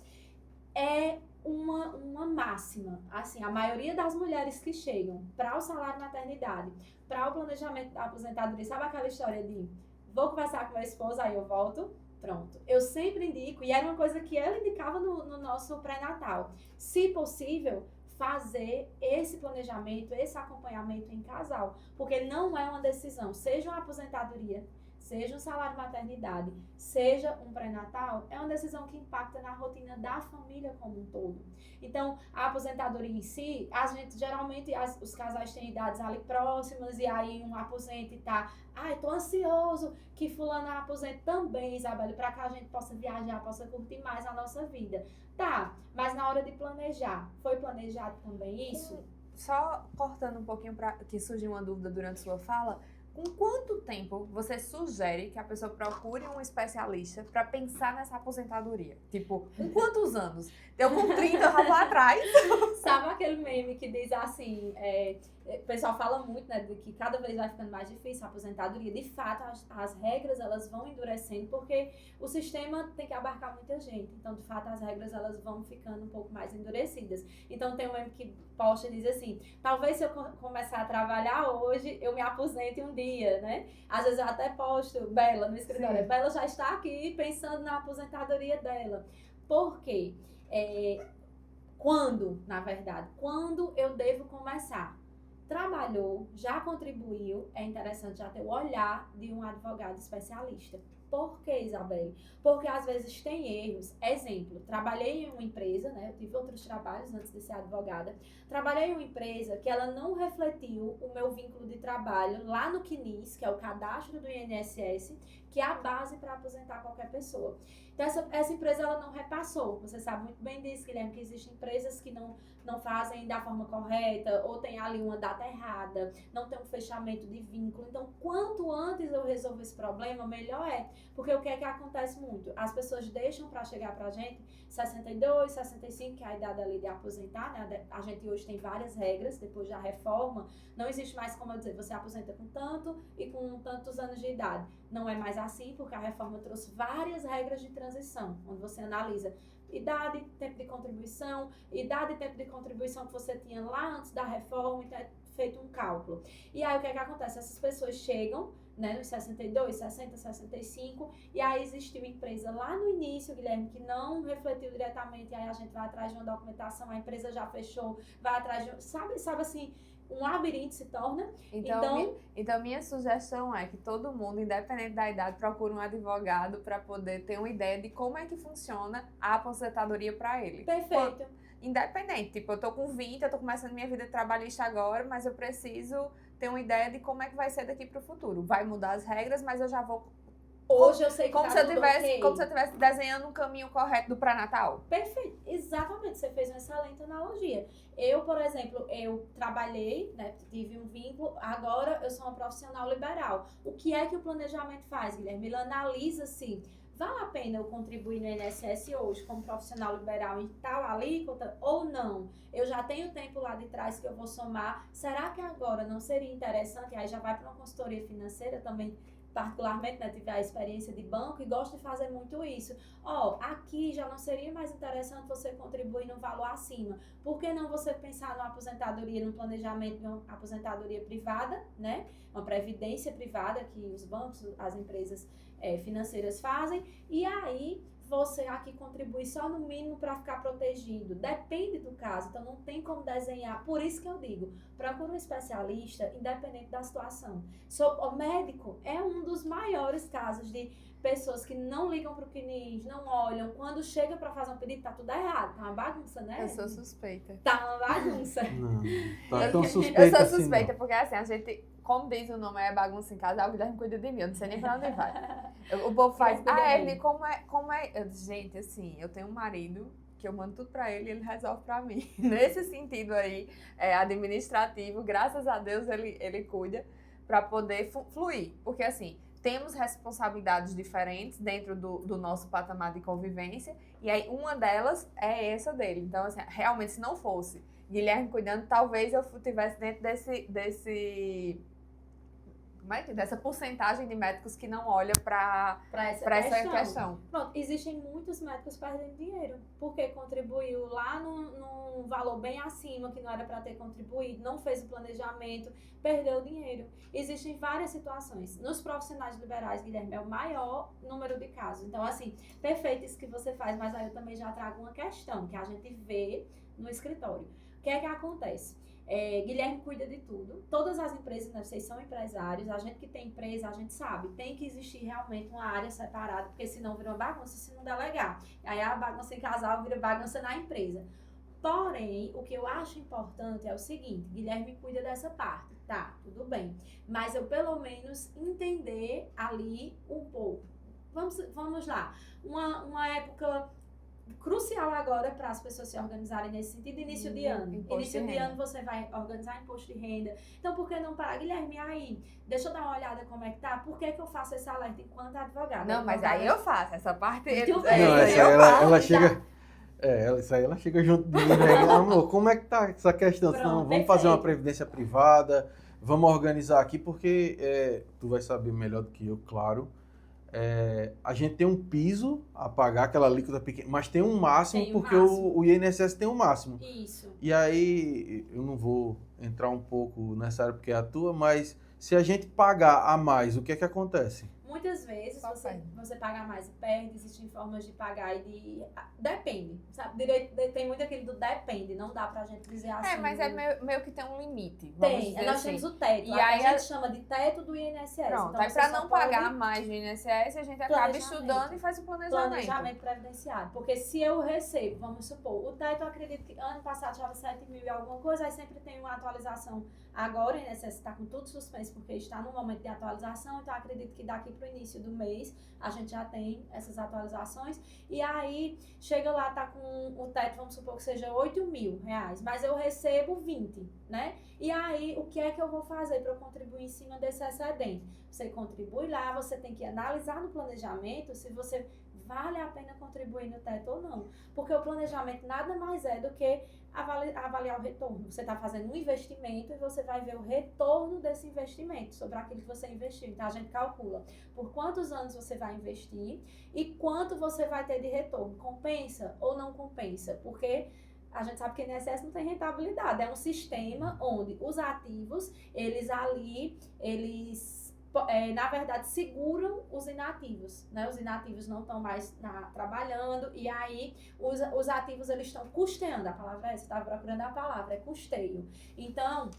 É uma máxima, assim, a maioria das mulheres que chegam para o salário maternidade, para o planejamento da aposentadoria, sabe aquela história de vou conversar com meu esposo, aí eu volto, pronto. Eu sempre indico, e era uma coisa que ela indicava no nosso pré-natal, se possível, fazer esse planejamento, esse acompanhamento em casal, porque não é uma decisão, seja uma aposentadoria, seja um salário maternidade, seja um pré-natal, é uma decisão que impacta na rotina da família como um todo. Então, a aposentadoria em si, a gente geralmente, os casais têm idades ali próximas, e aí um aposenta e tá, tô ansioso que fulana aposente também, Isabela, para que a gente possa viajar, possa curtir mais a nossa vida. Tá, mas na hora de planejar, foi planejado também isso? Só cortando um pouquinho para que surgiu uma dúvida durante sua fala, com quanto tempo você sugere que a pessoa procure um especialista para pensar nessa aposentadoria? Tipo, com quantos anos? Eu com 30, eu já vou atrás. Sabe aquele meme que diz assim, o pessoal fala muito, né, de que cada vez vai ficando mais difícil a aposentadoria. De fato, as regras, elas vão endurecendo, porque o sistema tem que abarcar muita gente. Então, de fato, as regras, elas vão ficando um pouco mais endurecidas. Então, tem um meme que posta e diz assim, talvez se eu começar a trabalhar hoje, eu me aposente um dia, né? Às vezes eu até posto, Bela, no escritório, Sim. Bela já está aqui pensando na aposentadoria dela. Por quê? Quando eu devo começar? Trabalhou, já contribuiu, é interessante já ter o olhar de um advogado especialista. Por que, Isabelle? Porque às vezes tem erros. Exemplo, trabalhei em uma empresa, né? Eu tive outros trabalhos antes de ser advogada. Trabalhei em uma empresa que ela não refletiu o meu vínculo de trabalho lá no CNIS, que é o cadastro do INSS, que é a base para aposentar qualquer pessoa. Então, essa empresa ela não repassou. Você sabe muito bem disso, Guilherme, que existem empresas que não fazem da forma correta, ou tem ali uma data errada, não tem um fechamento de vínculo. Então, quanto antes eu resolvo esse problema, melhor é. Porque o que é que acontece muito? As pessoas deixam para chegar pra gente 62, 65, que é a idade ali de aposentar, né? A gente hoje tem várias regras, depois da reforma, não existe mais como eu dizer, você aposenta com tanto e com tantos anos de idade. Não é mais assim, porque a reforma trouxe várias regras de transição, onde você analisa idade, tempo de contribuição, idade e tempo de contribuição que você tinha lá antes da reforma, então é feito um cálculo. E aí o que é que acontece? Essas pessoas chegam, né, nos 62, 60, 65, e aí existiu empresa lá no início, Guilherme, que não refletiu diretamente, e aí a gente vai atrás de uma documentação, a empresa já fechou, vai atrás de, sabe assim, um labirinto se torna. Então, minha sugestão é que todo mundo, independente da idade, procure um advogado para poder ter uma ideia de como é que funciona a aposentadoria para ele. Perfeito. Independente, tipo, eu tô com 20, eu tô começando minha vida trabalhista agora, mas eu preciso ter uma ideia de como é que vai ser daqui pro futuro. Vai mudar as regras, mas eu já vou... Hoje eu sei que como tá se eu tudo tivesse, ok. como se eu estivesse desenhando um caminho correto do pré-natal. Perfeito, exatamente, você fez uma excelente analogia. Eu, por exemplo, eu trabalhei, né, tive um vínculo, agora eu sou uma profissional liberal. O que é que o planejamento faz, Guilherme? Ele analisa se vale a pena eu contribuir no INSS hoje como profissional liberal em tal alíquota ou não? Eu já tenho tempo lá de trás que eu vou somar. Será que agora não seria interessante? Aí já vai para uma consultoria financeira também, particularmente, né, tive a experiência de banco e gosto de fazer muito isso. Aqui já não seria mais interessante você contribuir num valor acima. Por que não você pensar numa aposentadoria, num planejamento de uma aposentadoria privada, né? Uma previdência privada que os bancos, as empresas financeiras fazem, e aí você aqui contribui só no mínimo para ficar protegido. Depende do caso, então não tem como desenhar. Por isso que eu digo, procura um especialista, independente da situação. O médico é um dos maiores casos de pessoas que não ligam para o CNIS, não olham. Quando chega para fazer um pedido, tá tudo errado. Tá uma bagunça, né? Eu sou suspeita. Tá uma bagunça. Não, tá tão Eu suspeita sou assim, suspeita, não. porque assim, a gente, como diz o nome, é bagunça em casa, o Guilherme cuida de mim, eu não sei nem pra onde vai. O povo faz, Evelyn, como é? Eu disse, gente, assim, eu tenho um marido que eu mando tudo pra ele e ele resolve pra mim. Nesse sentido aí, administrativo, graças a Deus ele cuida pra poder fluir. Porque assim, temos responsabilidades diferentes dentro do nosso patamar de convivência, e aí uma delas é essa dele. Então, assim, realmente, se não fosse Guilherme cuidando, talvez eu estivesse dentro dessa porcentagem de médicos que não olha para essa questão. Pronto, existem muitos médicos perdendo dinheiro, porque contribuiu lá num valor bem acima, que não era para ter contribuído, não fez o planejamento, perdeu dinheiro. Existem várias situações. Nos profissionais liberais, Guilherme, é o maior número de casos. Então, assim, perfeito isso que você faz, mas aí eu também já trago uma questão que a gente vê no escritório. O que é que acontece? Guilherme cuida de tudo. Todas as empresas, né, vocês são empresários, a gente que tem empresa, a gente sabe, tem que existir realmente uma área separada, porque senão vira uma bagunça se não delegar. Aí a bagunça em casal vira bagunça na empresa. Porém, o que eu acho importante é o seguinte, Guilherme cuida dessa parte, tá, tudo bem, mas eu pelo menos entender ali um pouco. Vamos lá, uma época crucial agora para as pessoas se organizarem nesse sentido, início de ano. Início de ano você vai organizar imposto de renda. Então, por que não parar? Guilherme, aí, deixa eu dar uma olhada como é que tá. Por que eu faço esse alerta enquanto advogada? Não, mas aí eu faço. Essa parte... Não, essa aí ela chega... isso aí ela chega junto de mim, né? Amor, como é que tá essa questão? Pronto, Não, vamos perfeito. fazer uma previdência privada, vamos organizar aqui, porque tu vai saber melhor do que eu, claro. A gente tem um piso a pagar, aquela alíquota pequena, mas tem um máximo, porque o INSS tem um máximo. Isso. E aí, eu não vou entrar um pouco nessa área porque é a tua, mas se a gente pagar a mais, o que é que acontece? Muitas vezes você paga mais e perde, existem formas de pagar e de... Depende, sabe? Tem muito aquele do depende, não dá pra gente dizer assim. Mas meio que tem um limite. Nós temos o teto, e aí a gente chama de teto do INSS. Pronto, então, aí pra não pagar mais do INSS, a gente acaba estudando e faz o planejamento previdenciário. Porque se eu recebo, vamos supor, o teto eu acredito que ano passado estava 7 mil e alguma coisa, aí sempre tem uma atualização. Agora o INSS está com tudo suspenso, porque está no momento de atualização, então acredito que daqui para o início do mês a gente já tem essas atualizações. E aí chega lá, tá com o teto, vamos supor que seja 8 mil reais, mas eu recebo 20, né? E aí o que é que eu vou fazer para eu contribuir em cima desse excedente? Você contribui lá, você tem que analisar no planejamento se você vale a pena contribuir no teto ou não. Porque o planejamento nada mais é do que avaliar o retorno. Você está fazendo um investimento e você vai ver o retorno desse investimento sobre aquilo que você investiu. Então, a gente calcula por quantos anos você vai investir e quanto você vai ter de retorno. Compensa ou não compensa? Porque a gente sabe que o INSS não tem rentabilidade. É um sistema onde os ativos, eles na verdade, seguram os inativos, né? Os inativos não estão mais trabalhando e aí os ativos, eles estão custeando. A palavra é essa, estava procurando a palavra, é custeio. Então,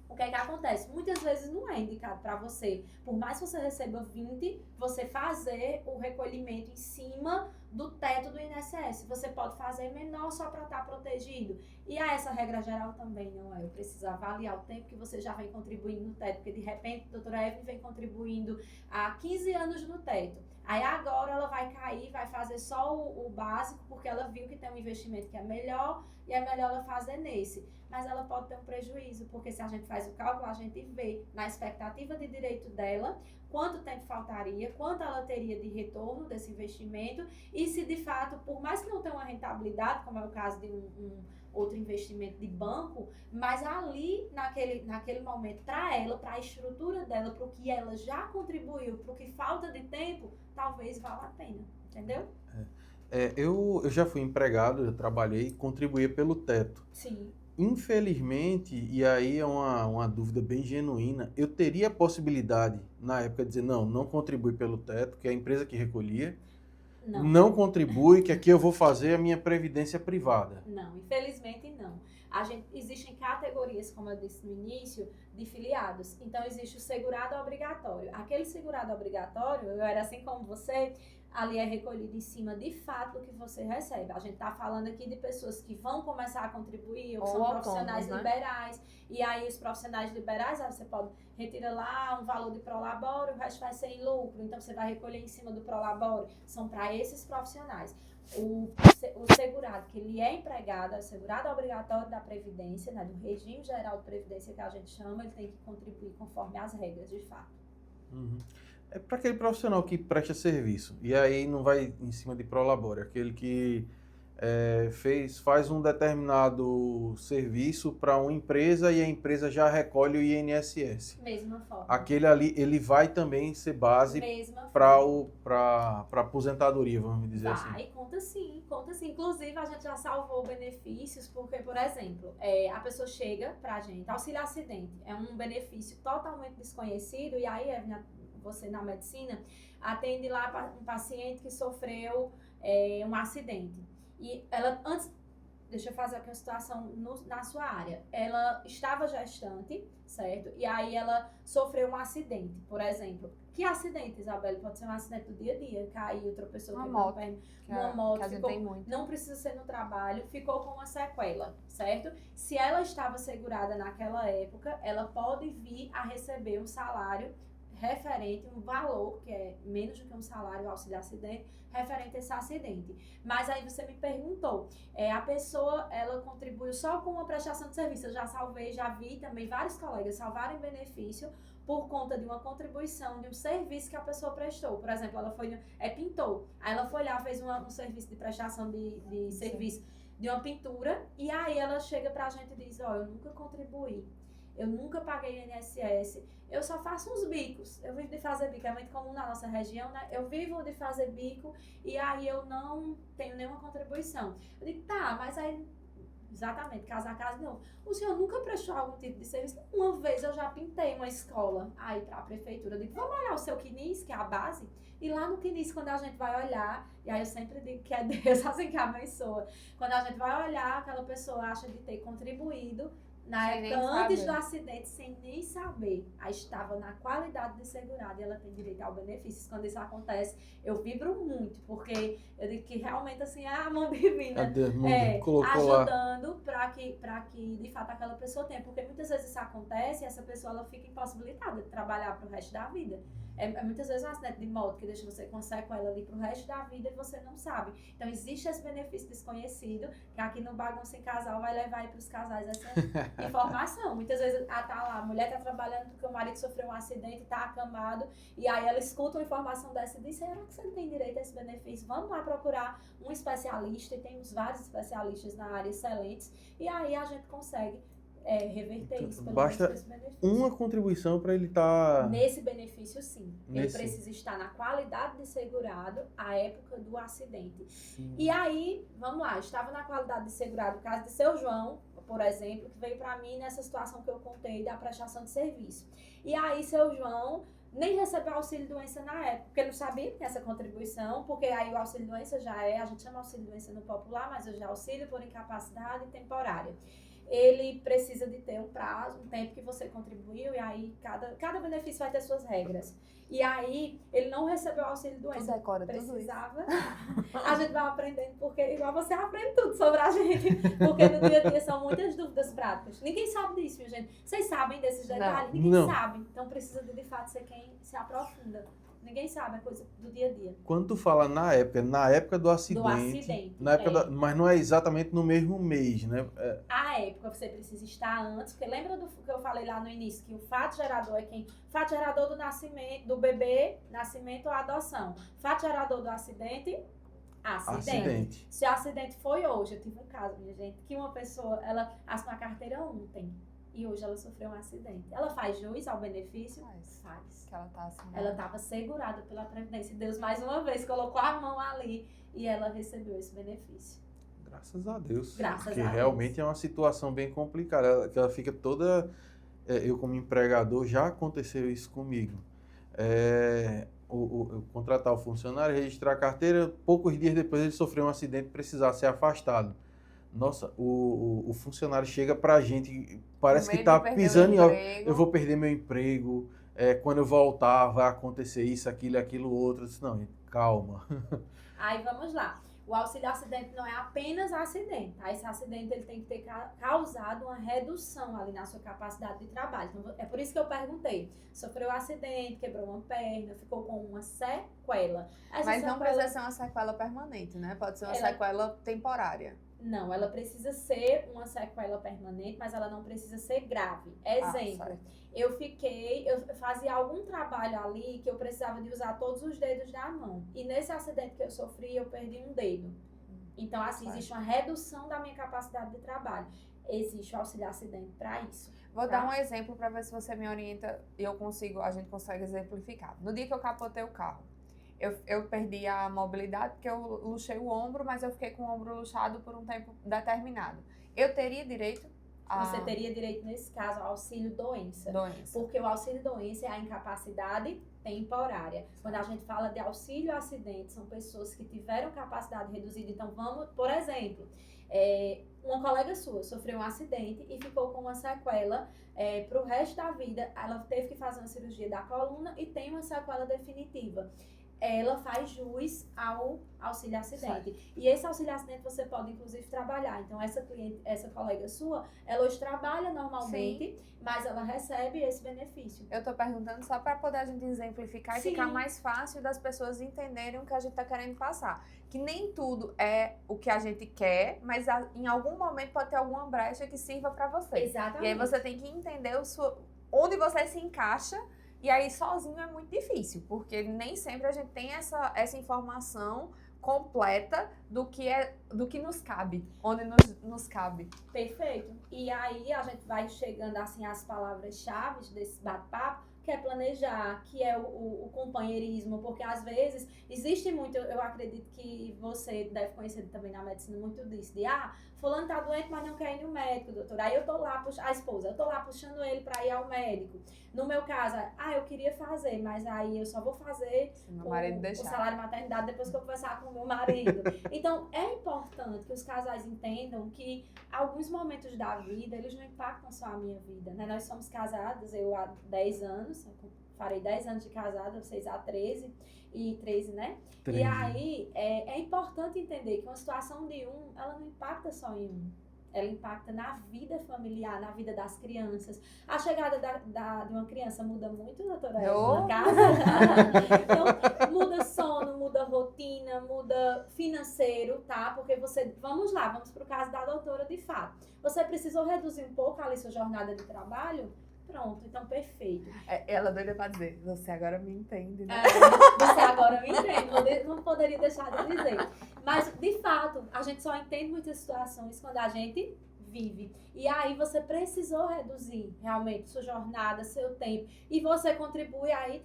o que é que acontece? Muitas vezes não é indicado para você, por mais que você receba 20, você fazer o recolhimento em cima do teto do INSS. Você pode fazer menor só para estar protegido. E essa regra geral também não é. Eu preciso avaliar o tempo que você já vem contribuindo no teto, porque de repente a doutora Evelyn vem contribuindo há 15 anos no teto. Aí agora ela vai cair, vai fazer só o básico, porque ela viu que tem um investimento que é melhor e é melhor ela fazer nesse. Mas ela pode ter um prejuízo, porque se a gente faz o cálculo, a gente vê na expectativa de direito dela quanto tempo faltaria, quanto ela teria de retorno desse investimento e se de fato, por mais que não tenha uma rentabilidade, como é o caso de um outro investimento de banco, mas ali, naquele momento, para ela, para a estrutura dela, para o que ela já contribuiu, para o que falta de tempo, talvez valha a pena, entendeu? Eu já fui empregado, eu trabalhei e contribuía pelo teto. Sim. Infelizmente, e aí é uma dúvida bem genuína, eu teria a possibilidade, na época, de dizer, não contribui pelo teto, que é a empresa que recolhia. não contribui, que aqui eu vou fazer a minha previdência privada. Não, infelizmente não. Existem categorias, como eu disse no início, de filiados. Então, existe o segurado obrigatório. Aquele segurado obrigatório, eu era assim como você, ali é recolhido em cima de fato do que você recebe. A gente está falando aqui de pessoas que vão começar a contribuir, ou que são profissionais liberais. E aí, os profissionais liberais, você pode retirar lá um valor de prolabore, o resto vai ser em lucro. Então, você vai recolher em cima do prolabore. São para esses profissionais. O segurado, que ele é empregado, é o segurado obrigatório da Previdência, né, do regime geral de Previdência que a gente chama, ele tem que contribuir conforme as regras, de fato. Uhum. É para aquele profissional que presta serviço, e aí não vai em cima de prolabore, aquele que faz um determinado serviço para uma empresa e a empresa já recolhe o INSS. Mesma forma. Aquele ali, ele vai também ser base para aposentadoria, vamos dizer assim. Vai, conta sim. Inclusive, a gente já salvou benefícios, porque, por exemplo, a pessoa chega pra gente, auxílio acidente, é um benefício totalmente desconhecido, e aí, você na medicina, atende lá um paciente que sofreu um acidente. E ela, deixa eu fazer aqui uma situação na sua área. Ela estava gestante, certo? E aí ela sofreu um acidente, por exemplo. Que acidente, Isabelle? Pode ser um acidente do dia a dia. Caiu, tropeçou, uma moto, uma moto, que ficou, tem muito. Não precisa ser no trabalho, ficou com uma sequela, certo? Se ela estava segurada naquela época, ela pode vir a receber um salário referente, um valor, que é menos do que um salário auxílio acidente, referente a esse acidente. Mas aí você me perguntou, a pessoa, ela contribuiu só com uma prestação de serviço. Eu já salvei, já vi também vários colegas salvarem benefício por conta de uma contribuição de um serviço que a pessoa prestou. Por exemplo, ela foi, pintou. Aí ela foi lá, fez um serviço de prestação de serviço de uma pintura, e aí ela chega pra gente e diz, eu nunca contribuí. Eu nunca paguei INSS, eu só faço uns bicos. Eu vivo de fazer bico, é muito comum na nossa região, né? Eu vivo de fazer bico e aí eu não tenho nenhuma contribuição. Eu digo, tá, mas aí, exatamente, casa a casa de novo. O senhor nunca prestou algum tipo de serviço? Uma vez eu já pintei uma escola aí pra prefeitura. Eu digo, vamos olhar o seu CNIS, que é a base? E lá no CNIS, quando a gente vai olhar, e aí eu sempre digo que é Deus assim que abençoa. Quando a gente vai olhar, aquela pessoa acha de ter contribuído, na época, antes do acidente, sem nem saber, aí estava na qualidade de segurado e ela tem direito ao benefício. Quando isso acontece, eu vibro muito, porque eu digo que realmente, assim, é a mão divina ajudando para que, de fato, aquela pessoa tenha. Porque muitas vezes isso acontece e essa pessoa ela fica impossibilitada de trabalhar para o resto da vida. Muitas vezes um acidente de moto que deixa você com sequela ali pro resto da vida e você não sabe. Então, existe esse benefício desconhecido, que aqui no Bagunça em Casal vai levar aí pros casais essa informação. Muitas vezes tá lá, a mulher tá trabalhando porque o marido sofreu um acidente, tá acamado, e aí ela escuta uma informação dessa e diz, será que você não tem direito a esse benefício? Vamos lá procurar um especialista, e temos vários especialistas na área excelentes, e aí a gente consegue reverter isso pelo basta menos benefício. Uma contribuição para ele estar... Nesse benefício, sim. Ele precisa estar na qualidade de segurado à época do acidente. Sim. E aí, vamos lá, estava na qualidade de segurado, no caso de seu João, por exemplo, que veio para mim nessa situação que eu contei da prestação de serviço. E aí, seu João nem recebeu auxílio-doença na época, porque não sabia essa contribuição, porque aí o auxílio-doença a gente chama auxílio-doença no popular, mas hoje é auxílio por incapacidade temporária. Ele precisa de ter um prazo, um tempo que você contribuiu, e aí cada benefício vai ter suas regras. E aí, ele não recebeu auxílio-doença. Precisava. A gente vai aprendendo, porque igual você aprende tudo sobre a gente, porque no dia a dia são muitas dúvidas práticas. Ninguém sabe disso, minha gente. Vocês sabem desses detalhes? Ninguém sabe. Então, precisa de fato ser quem se aprofunda. Ninguém sabe, é coisa do dia a dia. Quando tu fala na época do acidente. Do acidente. Mas não é exatamente no mesmo mês, né? A época você precisa estar antes, porque lembra do que eu falei lá no início, que o fato gerador é quem? Fato gerador do nascimento, do bebê, nascimento ou adoção. Fato gerador do acidente. Acidente. Se o acidente foi hoje, eu tive um caso, minha gente, que uma pessoa, ela assinou a carteira ontem. E hoje ela sofreu um acidente. Ela faz jus ao benefício? Faz. Que ela tá assinada. Ela estava segurada pela Previdência. Deus, mais uma vez, colocou a mão ali e ela recebeu esse benefício. Graças a Deus. Graças a Deus. Porque realmente é uma situação bem complicada. Ela fica toda... eu como empregador, já aconteceu isso comigo. contratar o funcionário, registrar a carteira, poucos dias depois ele sofreu um acidente e precisar ser afastado. Nossa, o funcionário chega pra gente, parece que tá pisando em ovos. Eu vou perder meu emprego, quando eu voltar vai acontecer isso, aquilo, outro. Eu disse, não, gente, calma. Aí vamos lá. O auxílio acidente não é apenas acidente, tá? Esse acidente ele tem que ter causado uma redução ali na sua capacidade de trabalho. Então, é por isso que eu perguntei. Sofreu um acidente, quebrou uma perna, ficou com uma sequela. Mas não precisa ser uma sequela permanente, né? Pode ser uma sequela temporária. Não, ela precisa ser uma sequela permanente, mas ela não precisa ser grave. Exemplo, eu fazia algum trabalho ali que eu precisava de usar todos os dedos da mão. E nesse acidente que eu sofri, eu perdi um dedo. Então, assim, existe uma redução da minha capacidade de trabalho. Existe o auxílio acidente para isso. Vou dar um exemplo para ver se você me orienta e a gente consegue exemplificar. No dia que eu capotei o carro, eu perdi a mobilidade porque eu luxei o ombro, mas eu fiquei com o ombro luxado por um tempo determinado. Eu teria direito a... Você teria direito, nesse caso, ao auxílio doença. Porque o auxílio doença é a incapacidade temporária. Quando a gente fala de auxílio acidente, são pessoas que tiveram capacidade reduzida. Então, vamos, por exemplo, uma colega sua sofreu um acidente e ficou com uma sequela para o resto da vida. Ela teve que fazer uma cirurgia da coluna e tem uma sequela definitiva. Ela faz jus ao auxílio acidente. Certo. E esse auxílio acidente você pode, inclusive, trabalhar. Então, essa colega sua, ela hoje trabalha normalmente, sim, mas ela recebe esse benefício. Eu tô perguntando só para poder a gente exemplificar, sim, e ficar mais fácil das pessoas entenderem o que a gente tá querendo passar. Que nem tudo é o que a gente quer, mas em algum momento pode ter alguma brecha que sirva para você. Exatamente. E aí você tem que entender onde você se encaixa. E aí, sozinho é muito difícil, porque nem sempre a gente tem essa informação completa do que nos cabe, onde nos cabe. Perfeito. E aí, a gente vai chegando, assim, às palavras-chave desse bate-papo, que é planejar, que é o companheirismo, porque às vezes existe muito, eu acredito que você deve conhecer também na medicina muito disso, de fulano tá doente, mas não quer ir no médico, doutor. Aí eu tô lá, a esposa, eu tô lá puxando ele pra ir ao médico. No meu caso, eu queria fazer, mas aí eu só vou fazer o salário maternidade depois que eu conversar com o meu marido. Então, é importante que os casais entendam que alguns momentos da vida, eles não impactam só a minha vida, né? Nós somos casados, eu há 10 anos, farei 10 anos de casada, vocês há 13, e 13, né? 13. E aí, é importante entender que uma situação de ela não impacta só em ela impacta na vida familiar, na vida das crianças. A chegada de uma criança muda muito, doutora Eva, na casa. Então, muda sono, muda rotina, muda financeiro, tá? Porque vamos pro caso da doutora de fato. Você precisou reduzir um pouco ali sua jornada de trabalho? Pronto, então perfeito. Ela doida pra dizer, você agora me entende, né? Você agora me entende, não poderia deixar de dizer. Mas, de fato, a gente só entende muitas situações quando a gente vive. E aí você precisou reduzir realmente sua jornada, seu tempo. E você contribui aí,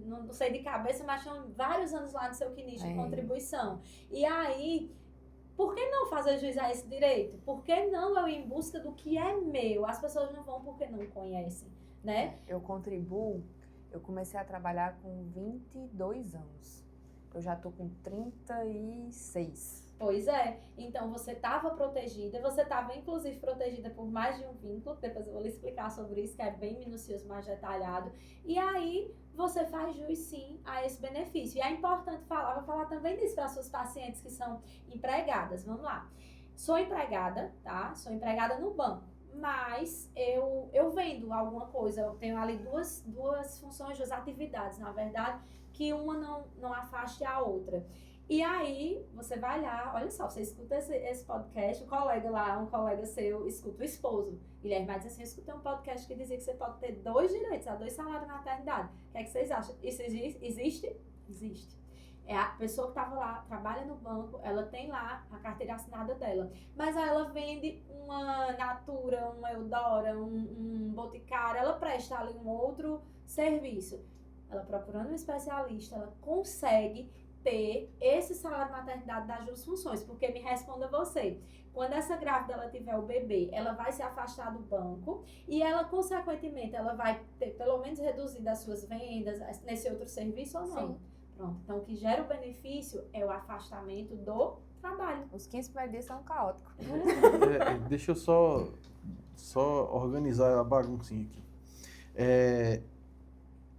não sei de cabeça, mas são vários anos lá no seu Quiniche de contribuição. E aí, por que não fazer juiz a esse direito? Por que não eu ir em busca do que é meu? As pessoas não vão porque não conhecem, né? Eu comecei a trabalhar com 22 anos. Eu já tô com 36. Pois é. Então, você estava protegida. Você estava, inclusive, protegida por mais de um vínculo. Depois eu vou lhe explicar sobre isso, que é bem minucioso, mais detalhado. E aí, você faz jus, sim, a esse benefício. E é importante vou falar também disso para suas pacientes que são empregadas. Vamos lá. Sou empregada, tá? Sou empregada no banco. Mas eu vendo alguma coisa. Eu tenho ali duas funções, duas atividades, na verdade, que uma não afaste a outra. E aí, você vai lá, olha só, você escuta esse podcast, um colega seu, escuta o esposo. Guilherme vai dizer assim, eu escutei um podcast que dizia que você pode ter 2 direitos, 2 salários na maternidade. O que é que vocês acham? Isso existe? Existe. É a pessoa que estava lá, trabalha no banco, ela tem lá a carteira assinada dela. Mas aí ela vende uma Natura, uma Eudora, um Boticário, ela presta ali um outro serviço. Ela procurando um especialista, ela consegue ter esse salário de maternidade das duas funções, porque me responda você, quando essa grávida ela tiver o bebê, ela vai se afastar do banco e ela, consequentemente, ela vai ter pelo menos reduzido as suas vendas nesse outro serviço ou não? Sim. Pronto. Então, o que gera o benefício é o afastamento do trabalho. Os 15 primeiros dias são caóticos. Deixa eu só organizar a baguncinha aqui.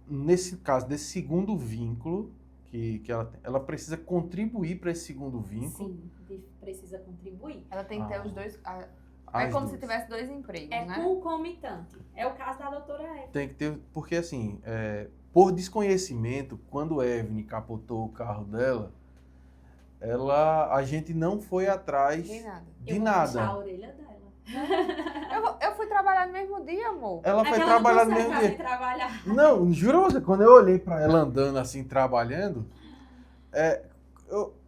Nesse caso, desse segundo vínculo, que ela precisa contribuir para esse segundo vínculo. Sim, precisa contribuir. Ela tem que ter os dois. É As como duas. se tivesse 2 empregos, É né? concomitante. É o caso da doutora Eva. Tem que ter, porque assim, por desconhecimento, quando Evelyn capotou o carro dela, a gente não foi atrás De nada. de Eu vou nada. puxar a orelha dela. Eu fui trabalhar no mesmo dia, amor. Ela foi Aquela trabalhar no não mesmo consegue dia. trabalhar. Não, juro a você, quando eu olhei pra ela andando assim, trabalhando,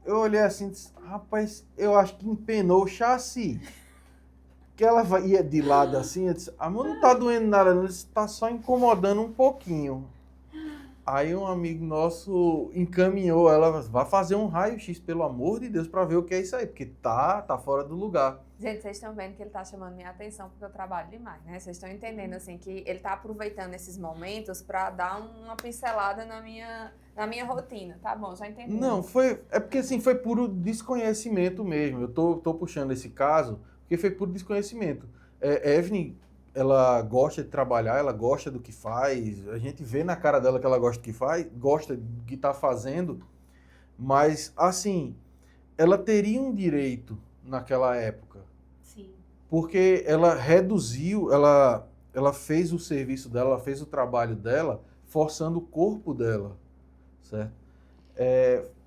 eu olhei assim e disse, rapaz, eu acho que empenou o chassi. Que ela ia de lado assim, eu disse, amor, não tá doendo nada, não, isso tá só incomodando um pouquinho. Aí um amigo nosso encaminhou ela, vai fazer um raio-x, pelo amor de Deus, pra ver o que é isso aí, porque tá fora do lugar. Gente, vocês estão vendo que ele tá chamando minha atenção porque eu trabalho demais, né? Vocês estão entendendo, assim, que ele tá aproveitando esses momentos pra dar uma pincelada na minha rotina. Tá bom, já entendi. Não, é porque assim, foi puro desconhecimento mesmo. Eu tô puxando esse caso porque foi puro desconhecimento. Evelyn, ela gosta de trabalhar, ela gosta do que faz, a gente vê na cara dela que ela gosta do que faz, gosta do que tá fazendo, mas assim, ela teria um direito naquela época, Sim. porque ela reduziu, ela fez o serviço dela, ela fez o trabalho dela, forçando o corpo dela, certo?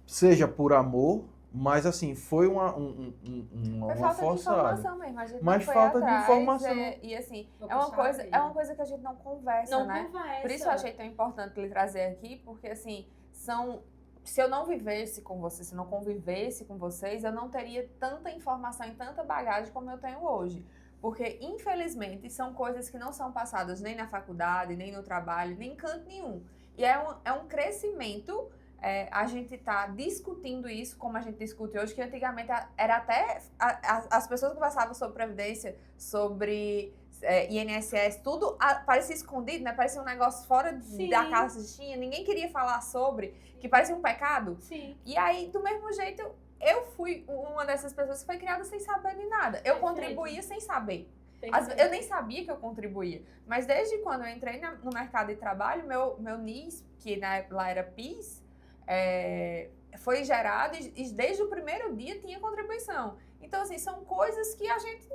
Seja por amor, mas assim, foi Foi uma falta de forçada. informação mesmo, a gente Mas não foi falta de atrás, informação. E assim, Vou é uma puxar a coisa orelha. que a gente não conversa, Não né? conversa. Por isso eu achei tão importante ele trazer aqui, porque assim, se eu não vivesse com vocês, se eu não convivesse com vocês, eu não teria tanta informação e tanta bagagem como eu tenho hoje. Porque, infelizmente, são coisas que não são passadas nem na faculdade, nem no trabalho, nem em canto nenhum. E é um crescimento, a gente tá discutindo isso como a gente discute hoje, que antigamente era até... As pessoas conversavam sobre previdência, sobre... INSS, tudo parecia escondido, né? Parecia um negócio fora Sim. da caixinha, ninguém queria falar sobre, que parecia um pecado. Sim. E aí, do mesmo jeito, eu fui uma dessas pessoas que foi criada sem saber de nada. Eu Perfeito. contribuía sem saber. Perfeito. Eu nem sabia que eu contribuía. Mas desde quando eu entrei no mercado de trabalho, meu NIS, que lá era PIS, foi gerado e desde o primeiro dia tinha contribuição. Então, assim, são coisas que a gente...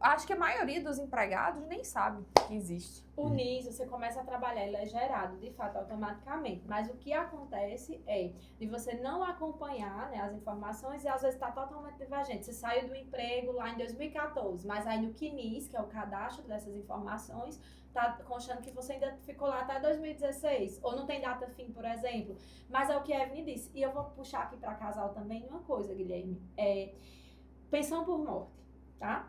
acho que a maioria dos empregados nem sabe que existe. O NIS, você começa a trabalhar, ele é gerado, de fato, automaticamente. Mas o que acontece é de você não acompanhar, né, as informações e às vezes está totalmente divergente. Você saiu do emprego lá em 2014, mas aí no CNIS, que é o cadastro dessas informações, tá constando que você ainda ficou lá até 2016, ou não tem data fim, por exemplo. Mas é o que a Evelyn disse. E eu vou puxar aqui para casal também uma coisa, Guilherme. Pensão por morte, tá?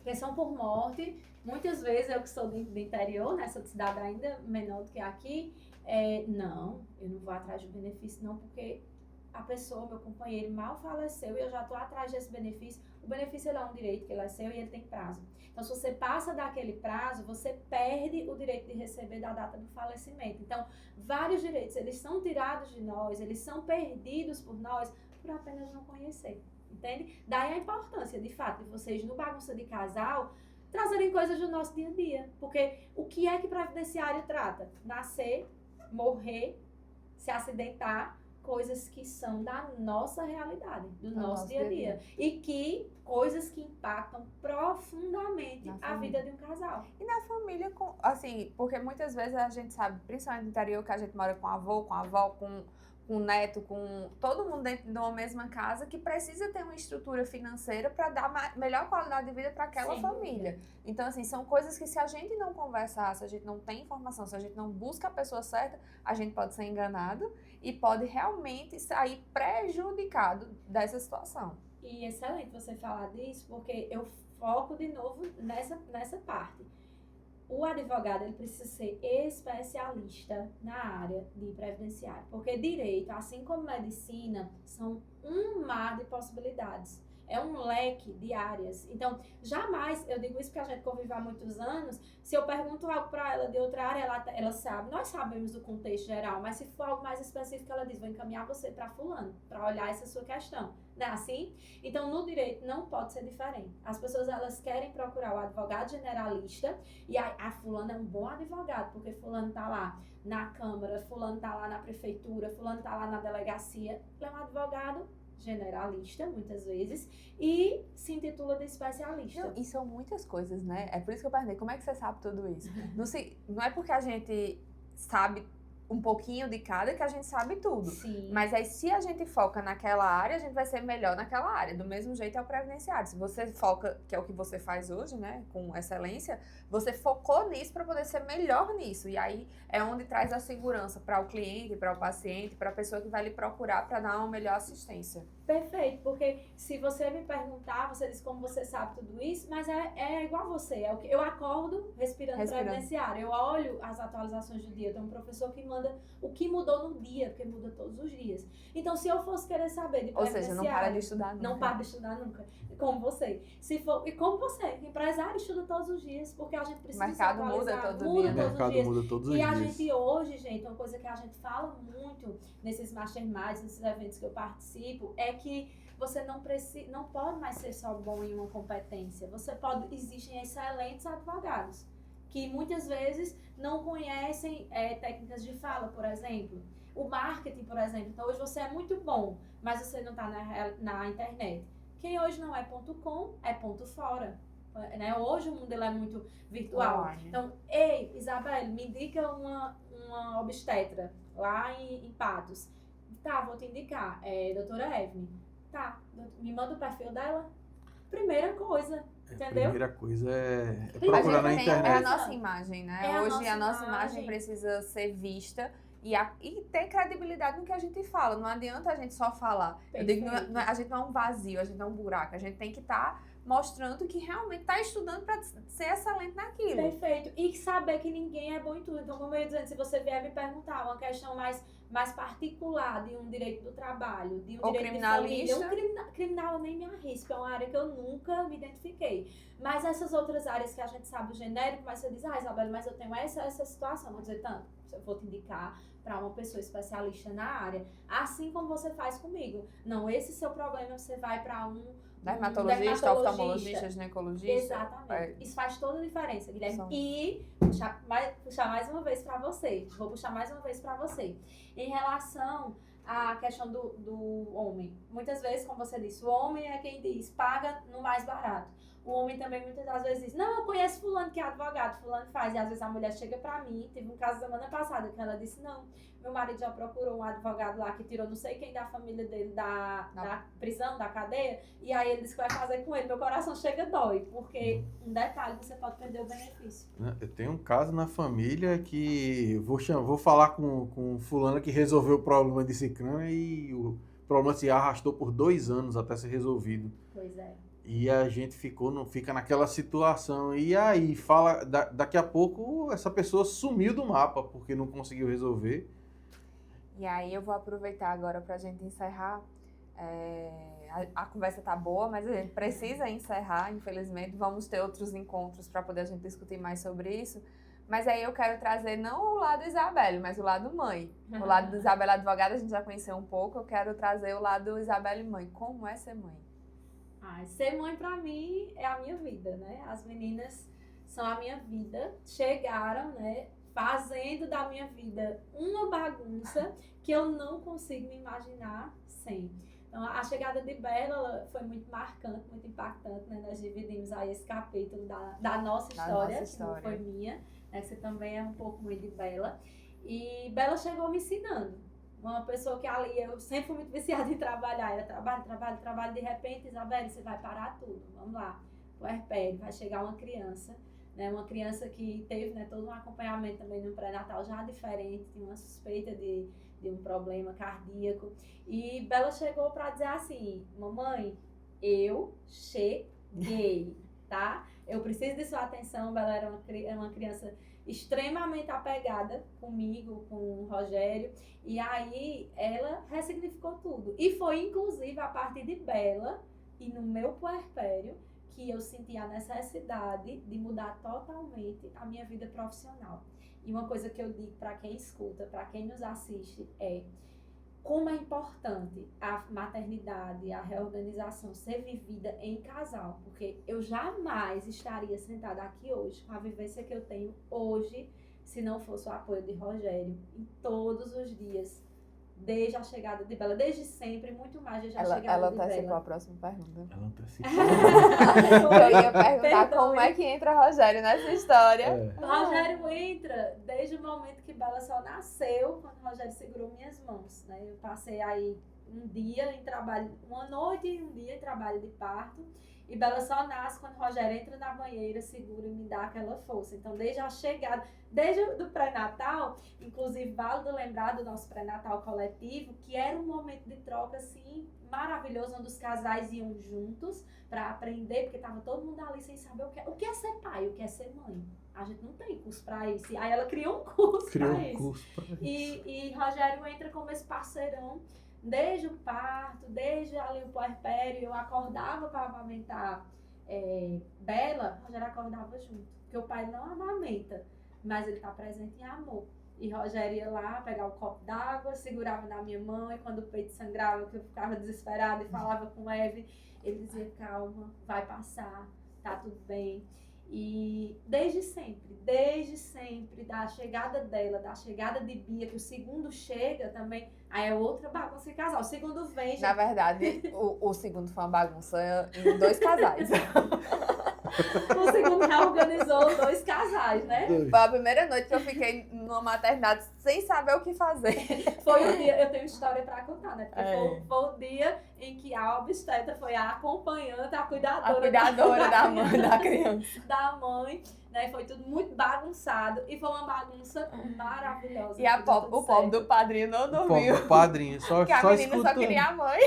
Pensão por morte, muitas vezes eu que sou do interior, né, sou de cidade ainda menor do que aqui, não, eu não vou atrás do benefício não, porque a pessoa, meu companheiro, mal faleceu e eu já estou atrás desse benefício. O benefício ele é um direito que ele é seu e ele tem prazo. Então, se você passa daquele prazo, você perde o direito de receber da data do falecimento. Então, vários direitos, eles são tirados de nós, eles são perdidos por nós por apenas não conhecer. Entende? Daí a importância, de fato, de vocês no Bagunça de Casal trazerem coisas do nosso dia a dia. Porque o que é que previdenciário trata? Nascer, morrer, se acidentar, coisas que são da nossa realidade, do nosso dia a dia. E que coisas que impactam profundamente a vida de um casal. E na família, assim, porque muitas vezes a gente sabe, principalmente no interior, que a gente mora com avô, com avó, com neto, com todo mundo dentro de uma mesma casa, que precisa ter uma estrutura financeira para dar melhor qualidade de vida para aquela família. Então, assim, são coisas que se a gente não conversar, se a gente não tem informação, se a gente não busca a pessoa certa, a gente pode ser enganado e pode realmente sair prejudicado dessa situação. E excelente você falar disso, porque eu foco de novo nessa parte. o advogado ele precisa ser especialista na área de previdenciário, porque direito, assim como medicina, são um mar de possibilidades. É um leque de áreas. Então, jamais, eu digo isso porque a gente convive há muitos anos, se eu pergunto algo para ela de outra área, ela sabe. Nós sabemos o contexto geral, mas se for algo mais específico, ela diz, vou encaminhar você para fulano, para olhar essa sua questão. Não é assim? Então, no direito não pode ser diferente. As pessoas, elas querem procurar o advogado generalista e a fulano é um bom advogado, porque fulano está lá na Câmara, fulano está lá na prefeitura, fulano está lá na delegacia. Ele é um advogado generalista, muitas vezes, e se intitula de especialista. Não, e são muitas coisas, né? É por isso que eu perguntei, como é que você sabe tudo isso? Não é porque a gente sabe um pouquinho de cada que a gente sabe tudo. Sim. Mas aí, se a gente foca naquela área, a gente vai ser melhor naquela área. Do mesmo jeito é o previdenciário. Se você foca, que é o que você faz hoje, né, com excelência, você focou nisso para poder ser melhor nisso. E aí é onde traz a segurança para o cliente, para o paciente, para a pessoa que vai lhe procurar para dar uma melhor assistência. Perfeito, porque se você me perguntar, você diz como você sabe tudo isso, mas é igual você. É o que eu acordo respirando previdenciário. Eu olho as atualizações do dia. Tem um professor que manda o que mudou no dia, porque muda todos os dias. Então, se eu fosse querer saber de previdenciário... Ou seja, não para de estudar nunca. Não para de estudar nunca. Como você. E como você, empresário, estuda todos os dias, porque a gente precisa se atualizar. O mercado muda todo dia. O mercado muda todos os dias. E a gente hoje, gente, uma coisa que a gente fala muito nesses masterminds, nesses eventos que eu participo, é que você não pode mais ser só bom em uma competência. Existem excelentes advogados que muitas vezes não conhecem técnicas de fala, por exemplo. O marketing, por exemplo. Então, hoje você é muito bom, mas você não está na internet. Quem hoje não é ponto .com, é ponto fora. Né? Hoje o mundo ele é muito virtual. Então, ei, Isabelle, me indica uma obstetra lá em Patos. Tá, vou te indicar. Doutora Evelyn. Tá, me manda o perfil dela. Primeira coisa, entendeu? A primeira coisa é procurar na internet. É a nossa imagem, né? Hoje a nossa imagem imagem precisa ser vista e ter credibilidade no que a gente fala. Não adianta a gente só falar. Eu digo, a gente não é um vazio, a gente não é um buraco. A gente tem que estar mostrando que realmente está estudando para ser excelente naquilo. Perfeito. E saber que ninguém é bom em tudo. Então, como eu ia dizendo, se você vier me perguntar uma questão mais particular de um direito do trabalho, de um direito de família, criminal eu nem me arrisco, é uma área que eu nunca me identifiquei. Mas essas outras áreas que a gente sabe o genérico, mas você diz, Isabelle, mas eu tenho essa situação, vou dizer tanto, eu vou te indicar para uma pessoa especialista na área, assim como você faz comigo. Não, esse seu problema você vai para um dermatologista, oftalmologista, ginecologista. Exatamente. Isso faz toda a diferença, Guilherme. E puxar mais uma vez para você. Vou puxar mais uma vez para você. Em relação à questão do homem. Muitas vezes, como você disse, o homem é quem diz, paga no mais barato. O homem também muitas das vezes diz, não, eu conheço fulano que é advogado, fulano faz. E às vezes a mulher chega pra mim, teve um caso semana passada que ela disse, não, meu marido já procurou um advogado lá que tirou não sei quem da família dele da prisão, da cadeia, e aí ele disse que vai fazer com ele. Meu coração chega dói, porque um detalhe, você pode perder o benefício. Eu tenho um caso na família que vou falar com fulano que resolveu o problema de ciclano e o problema se arrastou por 2 anos até ser resolvido. Pois é. E a gente fica naquela situação. E aí, daqui a pouco, essa pessoa sumiu do mapa porque não conseguiu resolver. E aí eu vou aproveitar agora para a gente encerrar. A conversa tá boa, mas a gente precisa encerrar, infelizmente. Vamos ter outros encontros para poder a gente discutir mais sobre isso. Mas aí eu quero trazer não o lado Isabelle, mas o lado mãe. O lado do Isabelle advogada a gente já conheceu um pouco. Eu quero trazer o lado Isabelle mãe. Como é ser mãe? Ser mãe pra mim é a minha vida, né? As meninas são a minha vida. Chegaram, né? Fazendo da minha vida uma bagunça que eu não consigo me imaginar sem. Então, a chegada de Bela foi muito marcante, muito impactante, né? Nós dividimos aí esse capítulo da nossa história, que não foi minha, né? Você também é um pouco muito de Bela. E Bela chegou me ensinando. Uma pessoa que ali, eu sempre fui muito viciada em trabalhar, era trabalho, de repente, Isabelle, você vai parar tudo, vamos lá, puerpério, vai chegar uma criança, né, uma criança que teve, né, todo um acompanhamento também no pré-natal já diferente, tinha uma suspeita de um problema cardíaco, e Bela chegou para dizer assim, mamãe, eu cheguei, tá? eu preciso de sua atenção. Bela era uma criança extremamente apegada comigo, com o Rogério, e aí ela ressignificou tudo. E foi inclusive a partir de Bela e no meu puerpério que eu senti a necessidade de mudar totalmente a minha vida profissional. E uma coisa que eu digo para quem escuta, para quem nos assiste, é como é importante a maternidade, a reorganização ser vivida em casal. Porque eu jamais estaria sentada aqui hoje com a vivência que eu tenho hoje se não fosse o apoio de Rogério em todos os dias. Desde a chegada de Bela, desde sempre, muito mais desde a chegada de Bela. Ela antecipou a próxima pergunta. Ela antecipou. Eu ia perguntar como é que entra Rogério nessa história. O Rogério entra desde o momento que Bela só nasceu, quando o Rogério segurou minhas mãos, né? Eu passei aí um dia em trabalho, uma noite e um dia em trabalho de parto, e Bela só nasce quando o Rogério entra na banheira, segura e me dá aquela força. Então, desde a chegada, desde o pré-natal, inclusive válido lembrar do nosso pré-natal coletivo, que era um momento de troca, assim, maravilhoso, onde os casais iam juntos para aprender, porque tava todo mundo ali sem saber o que é ser pai, o que é ser mãe. A gente não tem curso para isso. E aí ela criou um curso para isso. E Rogério entra como esse parceirão, desde o parto, desde ali o puerpério. Eu acordava para amamentar Bela, Rogério acordava junto. Porque o pai não amamenta, mas ele está presente em amor. E Rogério ia lá pegar o copo d'água, segurava na minha mão, e quando o peito sangrava, que eu ficava desesperada e falava com Eve, ele dizia: calma, vai passar, tá tudo bem. E desde sempre, da chegada dela, da chegada de Bia, que o segundo chega também, aí é outra bagunça em casal. O segundo vem... Gente... Na verdade, o segundo foi uma bagunça em 2 casais. O segundo reorganizou 2 casais, né? Foi a primeira noite que eu fiquei numa maternidade sem saber o que fazer. Foi o dia, eu tenho história pra contar, né? Porque foi o dia em que a obstetra foi a acompanhante, a cuidadora da mãe da criança. Da mãe, né? Foi tudo muito bagunçado e foi uma bagunça maravilhosa. E o pobre do padrinho não dormiu. O padrinho só Porque a menina escutando. só queria a mãe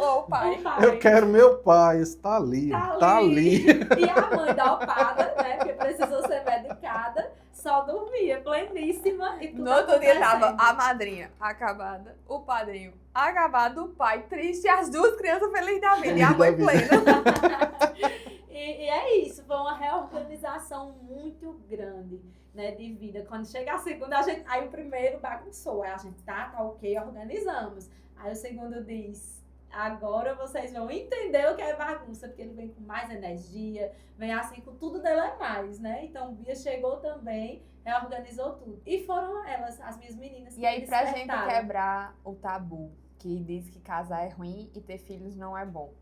ou o pai. Eu quero meu pai, está ali, tá ali. E a mãe dopada, né? Porque precisou ser medicada, só dormia, pleníssima. E tudo no outro dia tava acontecendo. a madrinha acabada, o padrinho acabado, o pai triste e as 2 crianças felizes da vida. E a mãe plena. E é isso, foi uma reorganização muito grande, né, de vida. Quando chega a segunda, aí o primeiro bagunçou, aí a gente tá ok, organizamos. Aí o segundo diz: agora vocês vão entender o que é bagunça, porque ele vem com mais energia, vem assim com tudo dele é mais, né? Então Bia chegou também, reorganizou tudo. E foram elas, as minhas meninas, que E aí, pra gente despertaram. quebrar o tabu, que diz que casar é ruim e ter filhos não é bom.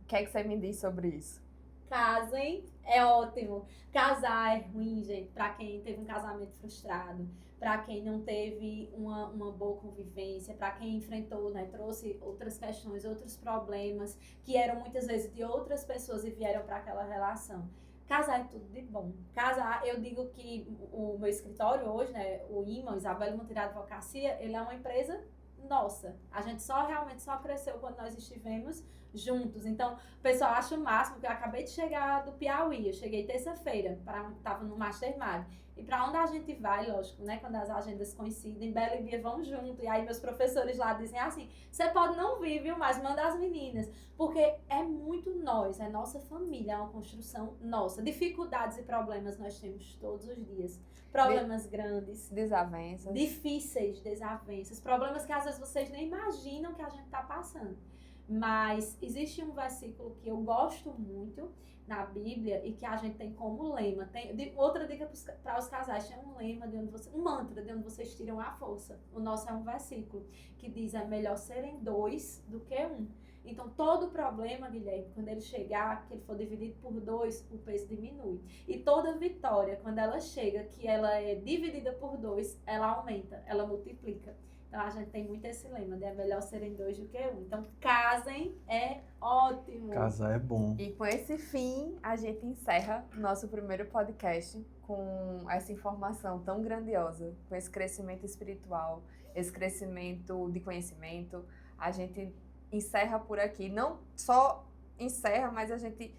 O que é que você me diz sobre isso? Casem, é ótimo. Casar é ruim, gente, pra quem teve um casamento frustrado, pra quem não teve uma boa convivência, pra quem enfrentou, né, trouxe outras questões, outros problemas que eram muitas vezes de outras pessoas e vieram para aquela relação. Casar é tudo de bom. Casar, eu digo que o meu escritório hoje, né, o IMA, Isabela Monteiro Advocacia, ele é uma empresa nossa. A gente realmente só cresceu quando nós estivemos juntos. Então, o pessoal acha o máximo, porque eu acabei de chegar do Piauí, eu cheguei terça-feira, estava no Mastermind. E para onde a gente vai, lógico, né? Quando as agendas coincidem, Bela e Bia vão junto. E aí meus professores lá dizem assim: você pode não vir, viu? Mas manda as meninas. Porque é muito nós, é nossa família, é uma construção nossa. Dificuldades e problemas nós temos todos os dias. Problemas grandes. Desavenças. Difíceis, desavenças. Problemas que às vezes vocês nem imaginam que a gente está passando. Mas existe um versículo que eu gosto muito na Bíblia e que a gente tem como lema. Outra dica para os casais: tem um lema, um mantra de onde vocês tiram a força. O nosso é um versículo que diz: é melhor serem 2 do que 1. Então, todo problema, Guilherme, quando ele chegar, que ele for dividido por 2, o peso diminui. E toda vitória, quando ela chega, que ela é dividida por 2, ela aumenta, ela multiplica. Então, a gente tem muito esse lema de é melhor serem 2 do que 1. Então, casem, é ótimo. Casar é bom. E com esse fim, a gente encerra o nosso primeiro podcast com essa informação tão grandiosa, com esse crescimento espiritual, esse crescimento de conhecimento. A gente encerra por aqui. Não só encerra, mas a gente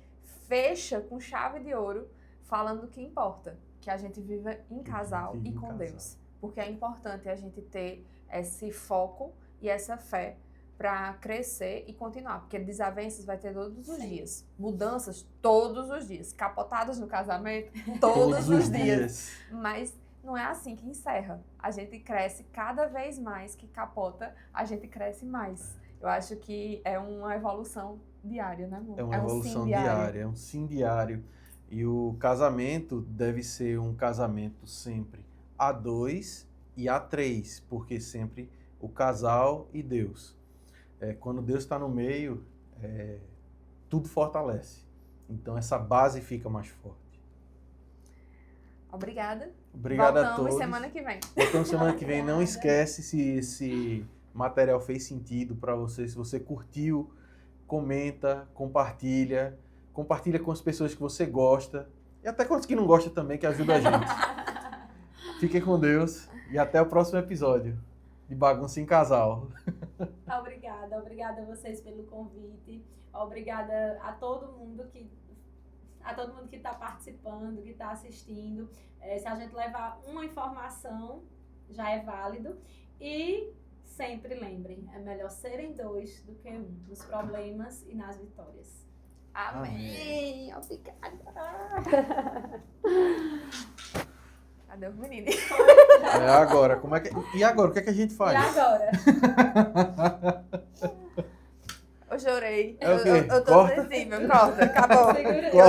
fecha com chave de ouro falando do que importa, que a gente viva em casal vive e em com casal. Deus. Porque é importante a gente ter esse foco e essa fé para crescer e continuar. Porque desavenças vai ter todos os Sim. dias. Mudanças todos os dias. Capotadas no casamento todos os dias. Mas não é assim que encerra. A gente cresce cada vez mais que capota, a gente cresce mais. Eu acho que é uma evolução diária, né, amor? É uma um evolução sim diária, é um sim diário. E o casamento deve ser um casamento sempre a dois e a três, porque sempre o casal e Deus. Quando Deus está no meio, tudo fortalece. Então essa base fica mais forte. Obrigada. Obrigado a Voltamos todos. semana que vem. Voltamos semana que vem. Não Obrigada. esquece se esse material fez sentido para você. Se você curtiu, comenta, compartilha. Compartilha com as pessoas que você gosta. E até com as que não gostam também, que ajuda a gente. Fiquem com Deus e até o próximo episódio de Bagunça em Casal. Obrigada a vocês pelo convite. Obrigada a todo mundo que está participando, que está assistindo. Se a gente levar uma informação, já é válido. E sempre lembrem, é melhor serem dois do que um, nos problemas e nas vitórias. Amém. Obrigada. Cadê os meninos? Agora, E agora, o que é que a gente E faz? agora? Eu chorei. É o quê? Eu tô Corta? sensível. Corta. Acabou. Segura aí. Corta.